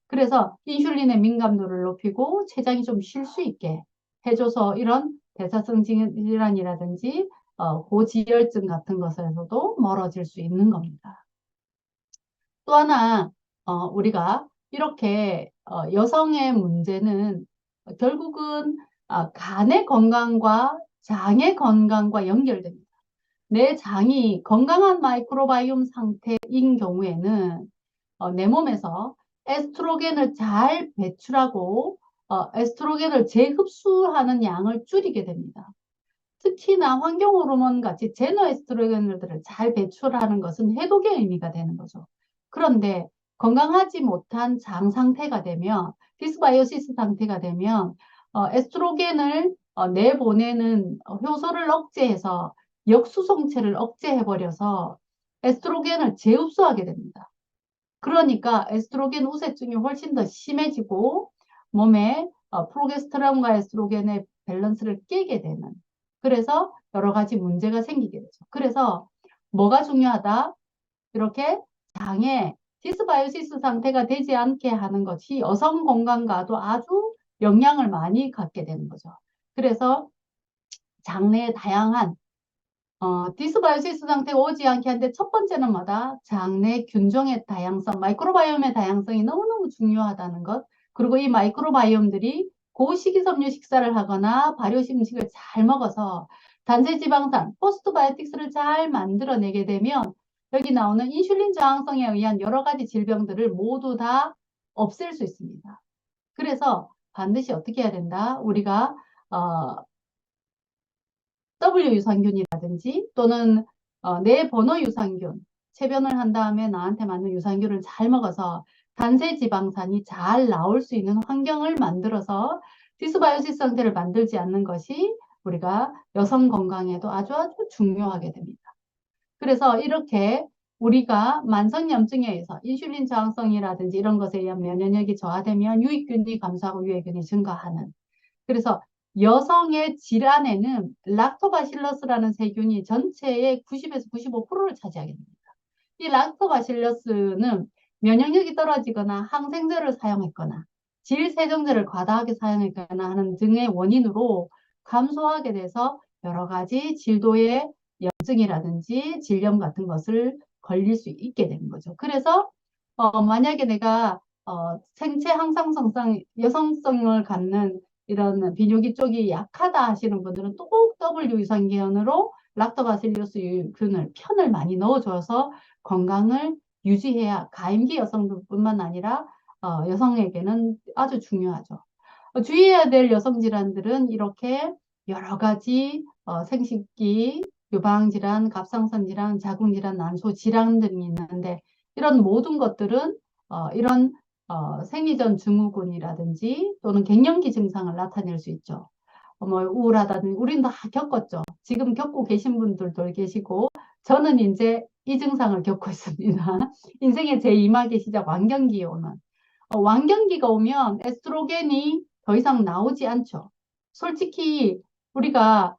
그래서 인슐린의 민감도를 높이고 췌장이 좀 쉴 수 있게 해줘서 이런 대사성 질환이라든지 고지혈증 같은 것에서도 멀어질 수 있는 겁니다. 또 하나 우리가 이렇게 여성의 문제는 결국은 간의 건강과 장의 건강과 연결됩니다. 내 장이 건강한 마이크로바이옴 상태인 경우에는 내 몸에서 에스트로겐을 잘 배출하고 에스트로겐을 재흡수하는 양을 줄이게 됩니다. 특히나 환경 호르몬 같이 제너 에스트로겐들을 잘 배출하는 것은 해독의 의미가 되는 거죠. 그런데 건강하지 못한 장 상태가 되면, 디스바이오시스 상태가 되면 에스트로겐을 내보내는 효소를 억제해서 역수송체를 억제해버려서 에스트로겐을 재흡수하게 됩니다. 그러니까 에스트로겐 우세증이 훨씬 더 심해지고 몸에 프로게스테론과 에스트로겐의 밸런스를 깨게 되는, 그래서 여러 가지 문제가 생기게 되죠. 그래서 뭐가 중요하다? 이렇게 장에 디스바이오시스 상태가 되지 않게 하는 것이 여성 건강과도 아주 영향을 많이 갖게 되는 거죠. 그래서 장내에 다양한 디스바이오시스 상태가 오지 않게 하는데, 첫 번째는 뭐다? 장내 균종의 다양성, 마이크로바이옴의 다양성이 너무너무 중요하다는 것. 그리고 이 마이크로바이옴들이 고식이섬유 식사를 하거나 발효식 음식을 잘 먹어서 단체지방산, 포스트바이오틱스를 잘 만들어내게 되면 여기 나오는 인슐린 저항성에 의한 여러 가지 질병들을 모두 다 없앨 수 있습니다. 그래서 반드시 어떻게 해야 된다? 우리가 W 유산균이라든지 또는 내 번호 유산균, 체변을 한 다음에 나한테 맞는 유산균을 잘 먹어서 단세 지방산이 잘 나올 수 있는 환경을 만들어서 디스바이오시스 상태를 만들지 않는 것이 우리가 여성 건강에도 아주 중요하게 됩니다. 그래서 이렇게 우리가 만성염증에 의해서 인슐린 저항성이라든지 이런 것에 의한 면역력이 저하되면 유익균이 감소하고 유해균이 증가하는, 그래서 여성의 질환에는 락토바실러스라는 세균이 전체의 90에서 95%를 차지하게 됩니다. 이 락토바실러스는 면역력이 떨어지거나 항생제를 사용했거나 질세정제를 과다하게 사용했거나 하는 등의 원인으로 감소하게 돼서 여러 가지 질도의 염증이라든지 질염 같은 것을 걸릴 수 있게 되는 거죠. 그래서 만약에 내가 생체 항상성상 여성성을 갖는 이런 비뇨기 쪽이 약하다 하시는 분들은 꼭 W 유산균으로 락토바실러스 균을 편을 많이 넣어줘서 건강을 유지해야 가임기 여성들뿐만 아니라 여성에게는 아주 중요하죠. 주의해야 될 여성 질환들은 이렇게 여러 가지 생식기, 유방질환, 갑상선질환, 자궁질환, 난소 질환 등이 있는데 이런 모든 것들은 이런 생리전 증후군이라든지 또는 갱년기 증상을 나타낼 수 있죠. 뭐 우울하다든지 우리는 다 겪었죠. 지금 겪고 계신 분들도 계시고 저는 이제 이 증상을 겪고 있습니다. 인생의 제2막의 시작 완경기에 오는 완경기가 오면 에스트로겐이 더 이상 나오지 않죠. 솔직히 우리가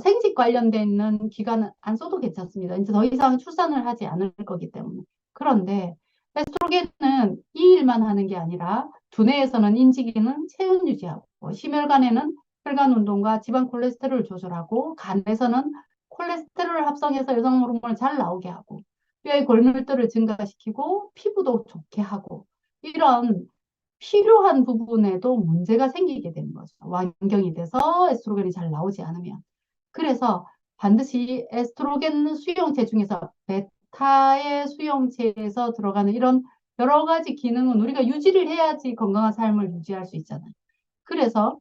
생식 관련돼 있는 기간은 안 써도 괜찮습니다. 이제 더 이상 출산을 하지 않을 거기 때문에. 그런데 에스트로겐은 이 일만 하는 게 아니라 두뇌에서는 인지 기능, 체온 유지하고 심혈관에는 혈관 운동과 지방 콜레스테롤을 조절하고 간에서는 콜레스테롤을 합성해서 여성 호르몬을 잘 나오게 하고 뼈의 골밀도를 증가시키고 피부도 좋게 하고 이런 필요한 부분에도 문제가 생기게 되는 거죠. 완경이 돼서 에스트로겐이 잘 나오지 않으면. 그래서 반드시 에스트로겐 수용체 중에서 베타의 수용체에서 들어가는 이런 여러 가지 기능은 우리가 유지를 해야지 건강한 삶을 유지할 수 있잖아요. 그래서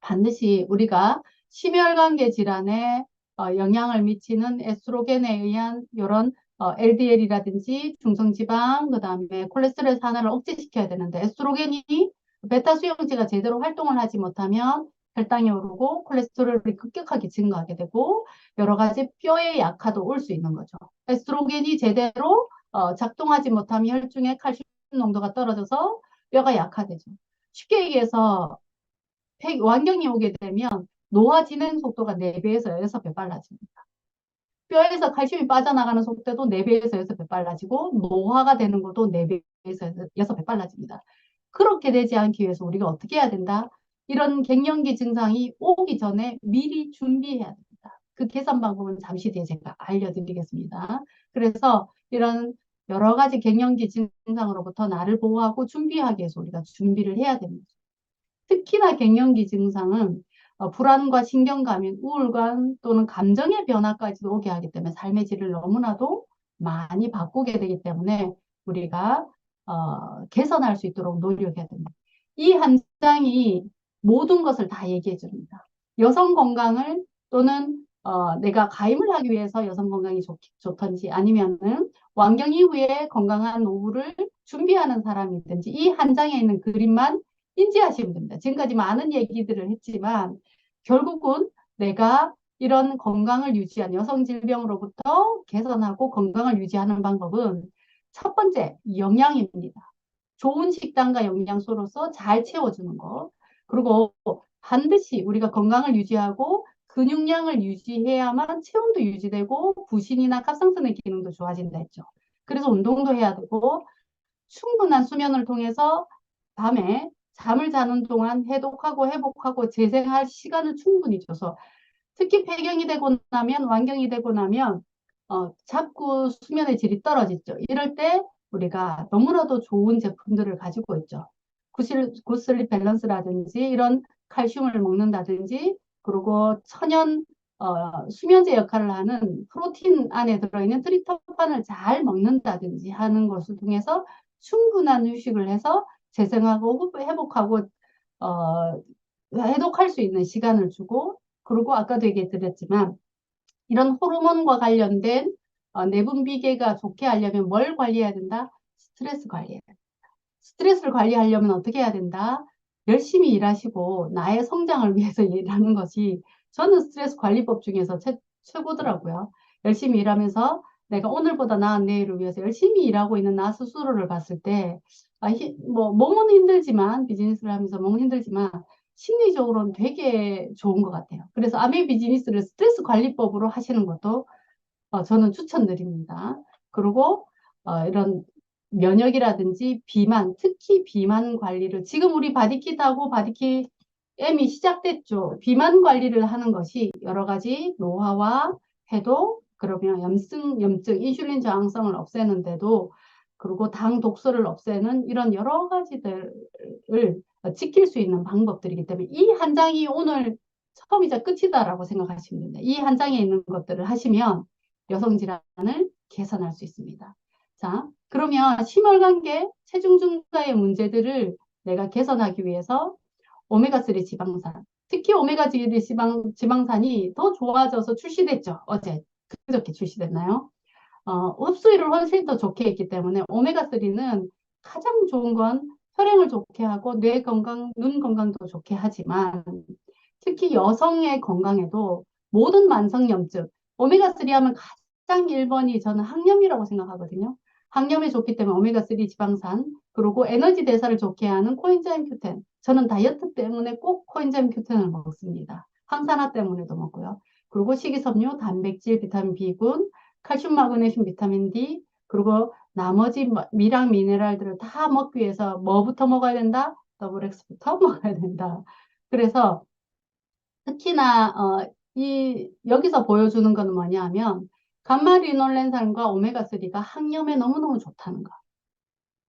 반드시 우리가 심혈관계 질환에 영향을 미치는 에스트로겐에 의한 이런 LDL이라든지 중성지방, 그 다음에 콜레스테롤 산화를 억제시켜야 되는데 에스트로겐이 베타 수용체가 제대로 활동을 하지 못하면 혈당이 오르고 콜레스테롤이 급격하게 증가하게 되고 여러 가지 뼈의 약화도 올 수 있는 거죠. 에스트로겐이 제대로 작동하지 못하면 혈중에 칼슘 농도가 떨어져서 뼈가 약화되죠. 쉽게 얘기해서 완경이 오게 되면 노화 진행 속도가 4배에서 6배 빨라집니다. 뼈에서 칼슘이 빠져나가는 속도도 4배에서 6배 빨라지고 노화가 되는 것도 4배에서 6배 빨라집니다. 그렇게 되지 않기 위해서 우리가 어떻게 해야 된다? 이런 갱년기 증상이 오기 전에 미리 준비해야 됩니다. 그 계산 방법은 잠시 뒤에 제가 알려드리겠습니다. 그래서 이런 여러 가지 갱년기 증상으로부터 나를 보호하고 준비하기 위해서 우리가 준비를 해야 됩니다. 특히나 갱년기 증상은 불안과 신경감인 우울감 또는 감정의 변화까지도 오게 하기 때문에 삶의 질을 너무나도 많이 바꾸게 되기 때문에 우리가 개선할 수 있도록 노력해야 됩니다. 이 한 장이 모든 것을 다 얘기해 줍니다. 여성 건강을 또는 내가 가임을 하기 위해서 여성 건강이 좋던지 아니면은 완경 이후에 건강한 노후를 준비하는 사람이든지 이 한 장에 있는 그림만 인지하시면 됩니다. 지금까지 많은 얘기들을 했지만 결국은 내가 이런 건강을 유지한 여성 질병으로부터 개선하고 건강을 유지하는 방법은 첫 번째 영양입니다. 좋은 식단과 영양소로서 잘 채워주는 것. 그리고 반드시 우리가 건강을 유지하고 근육량을 유지해야만 체온도 유지되고 부신이나 갑상선의 기능도 좋아진다 했죠. 그래서 운동도 해야 되고 충분한 수면을 통해서 밤에 잠을 자는 동안 해독하고 회복하고 재생할 시간을 충분히 줘서 특히 폐경이 되고 나면 완경이 되고 나면 자꾸 수면의 질이 떨어지죠. 이럴 때 우리가 너무나도 좋은 제품들을 가지고 있죠. 굿슬립 밸런스라든지 이런 칼슘을 먹는다든지 그리고 천연 수면제 역할을 하는 프로틴 안에 들어있는 트립토판을 잘 먹는다든지 하는 것을 통해서 충분한 휴식을 해서 재생하고 회복하고 해독할 수 있는 시간을 주고 그리고 아까도 얘기 드렸지만 이런 호르몬과 관련된 내분비계가 좋게 하려면 뭘 관리해야 된다? 스트레스 관리해야 된다. 스트레스를 관리하려면 어떻게 해야 된다? 열심히 일하시고 나의 성장을 위해서 일하는 것이 저는 스트레스 관리법 중에서 최고더라고요. 열심히 일하면서 내가 오늘보다 나은 내일을 위해서 열심히 일하고 있는 나 스스로를 봤을 때, 몸은 힘들지만, 비즈니스를 하면서 몸은 힘들지만, 심리적으로는 되게 좋은 것 같아요. 그래서 아메 비즈니스를 스트레스 관리법으로 하시는 것도 저는 추천드립니다. 그리고 이런 면역이라든지 비만, 특히 비만 관리를 지금 우리 바디킷하고 바디킷 M이 시작됐죠. 비만 관리를 하는 것이 여러 가지 노화와 해도 그러면 염증, 인슐린 저항성을 없애는데도 그리고 당 독소를 없애는 이런 여러 가지들을 지킬 수 있는 방법들이기 때문에 이 한 장이 오늘 처음이자 끝이다라고 생각하시면 됩니다. 이 한 장에 있는 것들을 하시면 여성 질환을 개선할 수 있습니다. 자, 그러면 심혈관계, 체중 증가의 문제들을 내가 개선하기 위해서 오메가3 지방산, 특히 오메가3 지방산이 더 좋아져서 출시됐죠. 어제, 그저께 출시됐나요? 흡수율을 훨씬 더 좋게 했기 때문에 오메가3는 가장 좋은 건 혈행을 좋게 하고 뇌 건강, 눈 건강도 좋게 하지만 특히 여성의 건강에도 모든 만성염증, 오메가3 하면 가장 1번이 저는 항염이라고 생각하거든요. 항염에 좋기 때문에 오메가3 지방산, 그리고 에너지 대사를 좋게 하는 코엔자임 Q10. 저는 다이어트 때문에 꼭 코엔자임 Q10을 먹습니다. 항산화 때문에도 먹고요. 그리고 식이섬유, 단백질, 비타민 B군, 칼슘, 마그네슘, 비타민 D, 그리고 나머지 미랑 미네랄들을 다 먹기 위해서 뭐부터 먹어야 된다? 더블 X부터 먹어야 된다. 그래서 특히나 여기서 보여주는 것은 뭐냐 하면 감마리놀렌산과 오메가3가 항염에 너무너무 좋다는 거.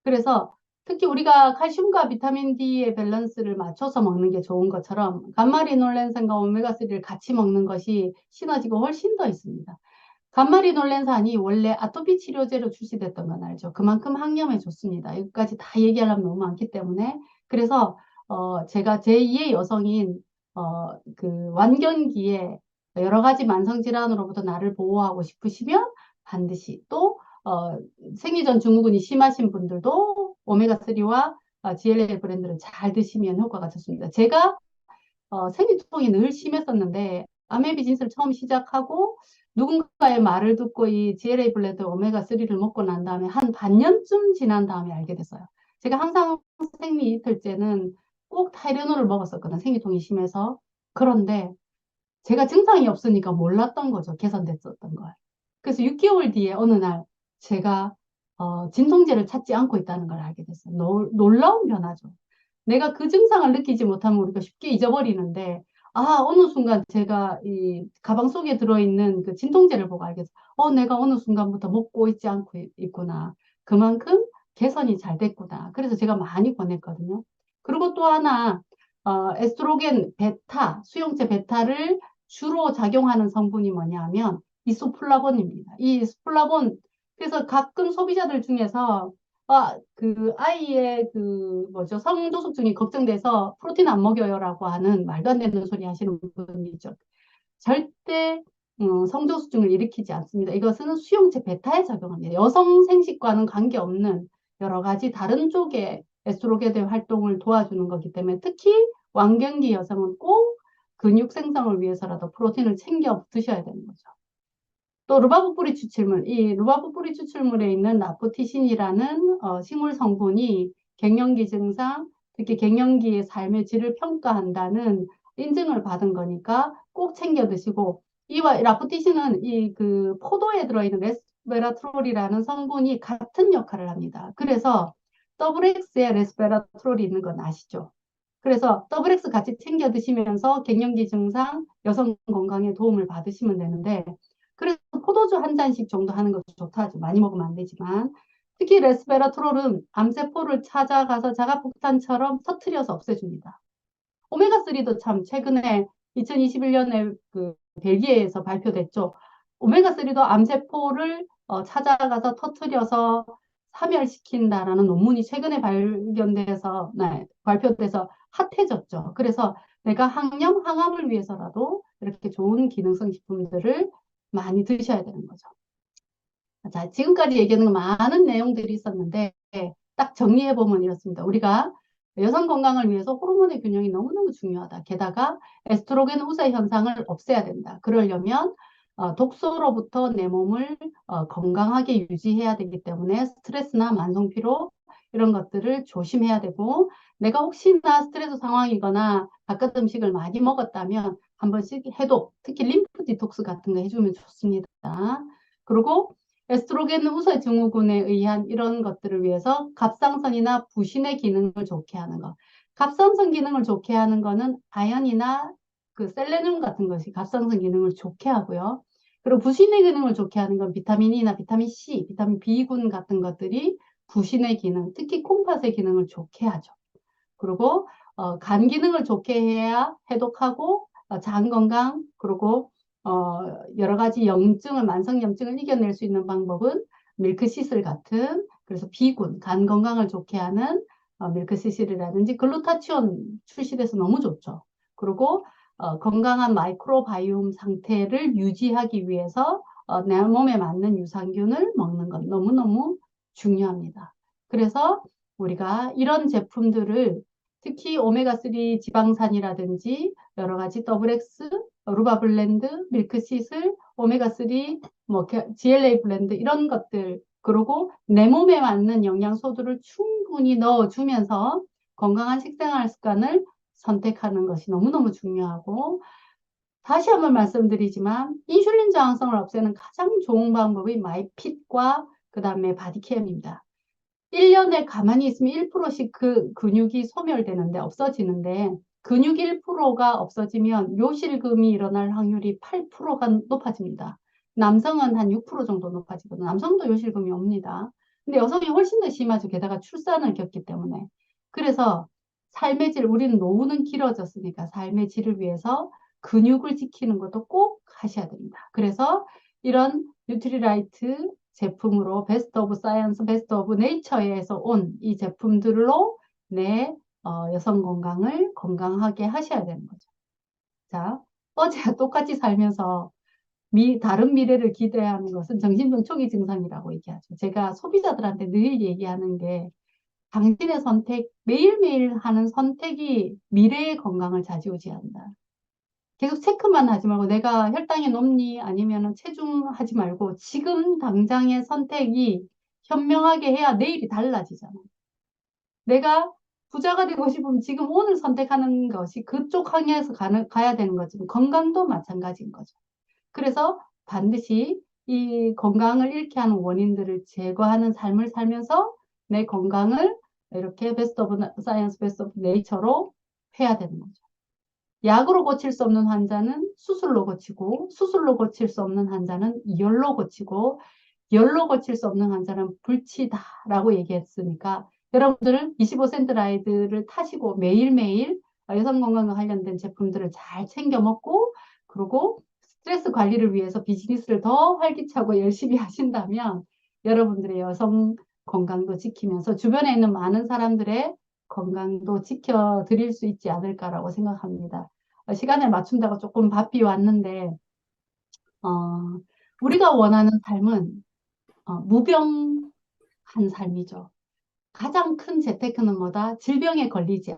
그래서 특히 우리가 칼슘과 비타민 D의 밸런스를 맞춰서 먹는 게 좋은 것처럼 감마리놀렌산과 오메가3를 같이 먹는 것이 시너지가 훨씬 더 있습니다. 감마리놀렌산이 원래 아토피 치료제로 출시됐던 건 알죠? 그만큼 항염에 좋습니다. 여기까지 다 얘기하려면 너무 많기 때문에 그래서 제가 제2의 여성인 그 완경기에 여러 가지 만성 질환으로부터 나를 보호하고 싶으시면 반드시 또 생리전 증후군이 심하신 분들도 오메가3와 GLA 브랜드를 잘 드시면 효과가 좋습니다. 제가 생리통이 늘 심했었는데 아메 비즈니스를 처음 시작하고 누군가의 말을 듣고 이 GLA 블레드 오메가3를 먹고 난 다음에 한 반년쯤 지난 다음에 알게 됐어요. 제가 항상 생리 이틀째는 꼭 타이레놀을 먹었었거든. 생리통이 심해서. 그런데 제가 증상이 없으니까 몰랐던 거죠. 개선됐었던 걸. 그래서 6개월 뒤에 어느 날 제가 진통제를 찾지 않고 있다는 걸 알게 됐어요. 놀라운 변화죠. 내가 그 증상을 느끼지 못하면 우리가 쉽게 잊어버리는데, 어느 순간 제가 이 가방 속에 들어있는 그 진통제를 보고 알겠어. 내가 어느 순간부터 먹고 있지 않고 있구나. 그만큼 개선이 잘 됐구나. 그래서 제가 많이 권했거든요. 그리고 또 하나, 에스트로겐 베타, 수용체 베타를 주로 작용하는 성분이 뭐냐면 이소플라본입니다. 이 이소플라본, 그래서 가끔 소비자들 중에서 그 아이의 그 뭐죠 성조숙증이 걱정돼서 프로틴 안 먹여요라고 하는 말도 안 되는 소리 하시는 분이죠. 절대 성조숙증을 일으키지 않습니다. 이것은 수용체 베타에 작용합니다. 여성 생식과는 관계없는 여러 가지 다른 쪽의 에스트로겐의 활동을 도와주는 거기 때문에 특히 완경기 여성은 꼭 근육 생성을 위해서라도 프로틴을 챙겨 드셔야 되는 거죠. 또 루바브 뿌리 추출물, 이 루바브 뿌리 추출물에 있는 나프티신이라는 식물 성분이 갱년기 증상, 특히 갱년기의 삶의 질을 평가한다는 인증을 받은 거니까 꼭 챙겨 드시고, 이 라프티신은 이 그 포도에 들어있는 레스베라트롤이라는 성분이 같은 역할을 합니다. 그래서 WX에 레스베라트롤이 있는 건 아시죠? 그래서 WX 같이 챙겨 드시면서 갱년기 증상, 여성 건강에 도움을 받으시면 되는데, 그래서 포도주 한 잔씩 정도 하는 것도 좋다죠. 많이 먹으면 안 되지만. 특히 레스베라트롤은 암세포를 찾아가서 자가폭탄처럼 터트려서 없애줍니다. 오메가3도 참 최근에 2021년에 그 벨기에에서 발표됐죠. 오메가3도 암세포를 찾아가서 터트려서 사멸시킨다라는 논문이 최근에 발표돼서 핫해졌죠. 그래서 내가 항염을 위해서라도 이렇게 좋은 기능성 식품들을 많이 드셔야 되는 거죠. 자, 지금까지 얘기하는 많은 내용들이 있었는데 딱 정리해보면 이렇습니다. 우리가 여성 건강을 위해서 호르몬의 균형이 너무너무 중요하다. 게다가 에스트로겐 우세 현상을 없애야 된다. 그러려면 독소로부터 내 몸을 건강하게 유지해야 되기 때문에 스트레스나 만성피로 이런 것들을 조심해야 되고, 내가 혹시나 스트레스 상황이거나 바깥 음식을 많이 먹었다면 한 번씩 해독, 특히 림프 디톡스 같은 거 해주면 좋습니다. 그리고 에스트로겐 우세 증후군에 의한 이런 것들을 위해서 갑상선이나 부신의 기능을 좋게 하는 것. 갑상선 기능을 좋게 하는 거는 아연이나 그 셀레늄 같은 것이 갑상선 기능을 좋게 하고요. 그리고 부신의 기능을 좋게 하는 건 비타민 E나 비타민 C, 비타민 B군 같은 것들이 부신의 기능, 특히 콩팥의 기능을 좋게 하죠. 그리고 간 기능을 좋게 해야 해독하고 장 건강, 그리고 여러 가지 염증을, 만성 염증을 이겨낼 수 있는 방법은 밀크시슬 같은, 그래서 비군, 간 건강을 좋게 하는 밀크시슬이라든지 글루타치온 출시돼서 너무 좋죠. 그리고 건강한 마이크로바이옴 상태를 유지하기 위해서 내 몸에 맞는 유산균을 먹는 건 너무너무 중요합니다. 그래서 우리가 이런 제품들을 특히 오메가3 지방산이라든지 여러 가지 WX, 루바블렌드, 밀크시슬, 오메가3, 뭐 GLA 블렌드 이런 것들, 그리고 내 몸에 맞는 영양소들을 충분히 넣어주면서 건강한 식생활 습관을 선택하는 것이 너무너무 중요하고, 다시 한번 말씀드리지만 인슐린 저항성을 없애는 가장 좋은 방법이 마이핏과 그 다음에 바디캠입니다. 1년에 가만히 있으면 1%씩 그 근육이 소멸되는데, 없어지는데, 근육 1%가 없어지면 요실금이 일어날 확률이 8%가 높아집니다. 남성은 한 6% 정도 높아지거든요. 남성도 요실금이 옵니다. 근데 여성이 훨씬 더 심하죠. 게다가 출산을 겪기 때문에. 그래서 삶의 질, 우리는 노후는 길어졌으니까 삶의 질을 위해서 근육을 지키는 것도 꼭 하셔야 됩니다. 그래서 이런 뉴트리라이트 제품으로 베스트 오브 사이언스, 베스트 오브 네이처에서 온 이 제품들로 내 여성 건강을 건강하게 하셔야 되는 거죠. 자, 어제와 똑같이 살면서 다른 미래를 기대하는 것은 정신병 초기 증상이라고 얘기하죠. 제가 소비자들한테 늘 얘기하는 게 당신의 선택, 매일매일 하는 선택이 미래의 건강을 좌지우지한다. 계속 체크만 하지 말고 내가 혈당이 높니 아니면 체중하지 말고 지금 당장의 선택이 현명하게 해야 내일이 달라지잖아. 내가 부자가 되고 싶으면 지금 오늘 선택하는 것이 그쪽 항해에서 가야 되는 거지. 건강도 마찬가지인 거죠. 그래서 반드시 이 건강을 잃게 하는 원인들을 제거하는 삶을 살면서 내 건강을 이렇게 베스트 오브 사이언스, 베스트 오브 네이처로 해야 되는 거죠. 약으로 고칠 수 없는 환자는 수술로 고치고, 수술로 고칠 수 없는 환자는 열로 고치고, 열로 고칠 수 없는 환자는 불치다라고 얘기했으니까, 여러분들은 25센트 라이드를 타시고 매일매일 여성 건강과 관련된 제품들을 잘 챙겨 먹고, 그리고 스트레스 관리를 위해서 비즈니스를 더 활기차고 열심히 하신다면 여러분들의 여성 건강도 지키면서 주변에 있는 많은 사람들의 건강도 지켜드릴 수 있지 않을까라고 생각합니다. 시간을 맞춘다고 조금 바삐 왔는데, 어, 우리가 원하는 삶은 무병한 삶이죠. 가장 큰 재테크는 뭐다? 질병에 걸리지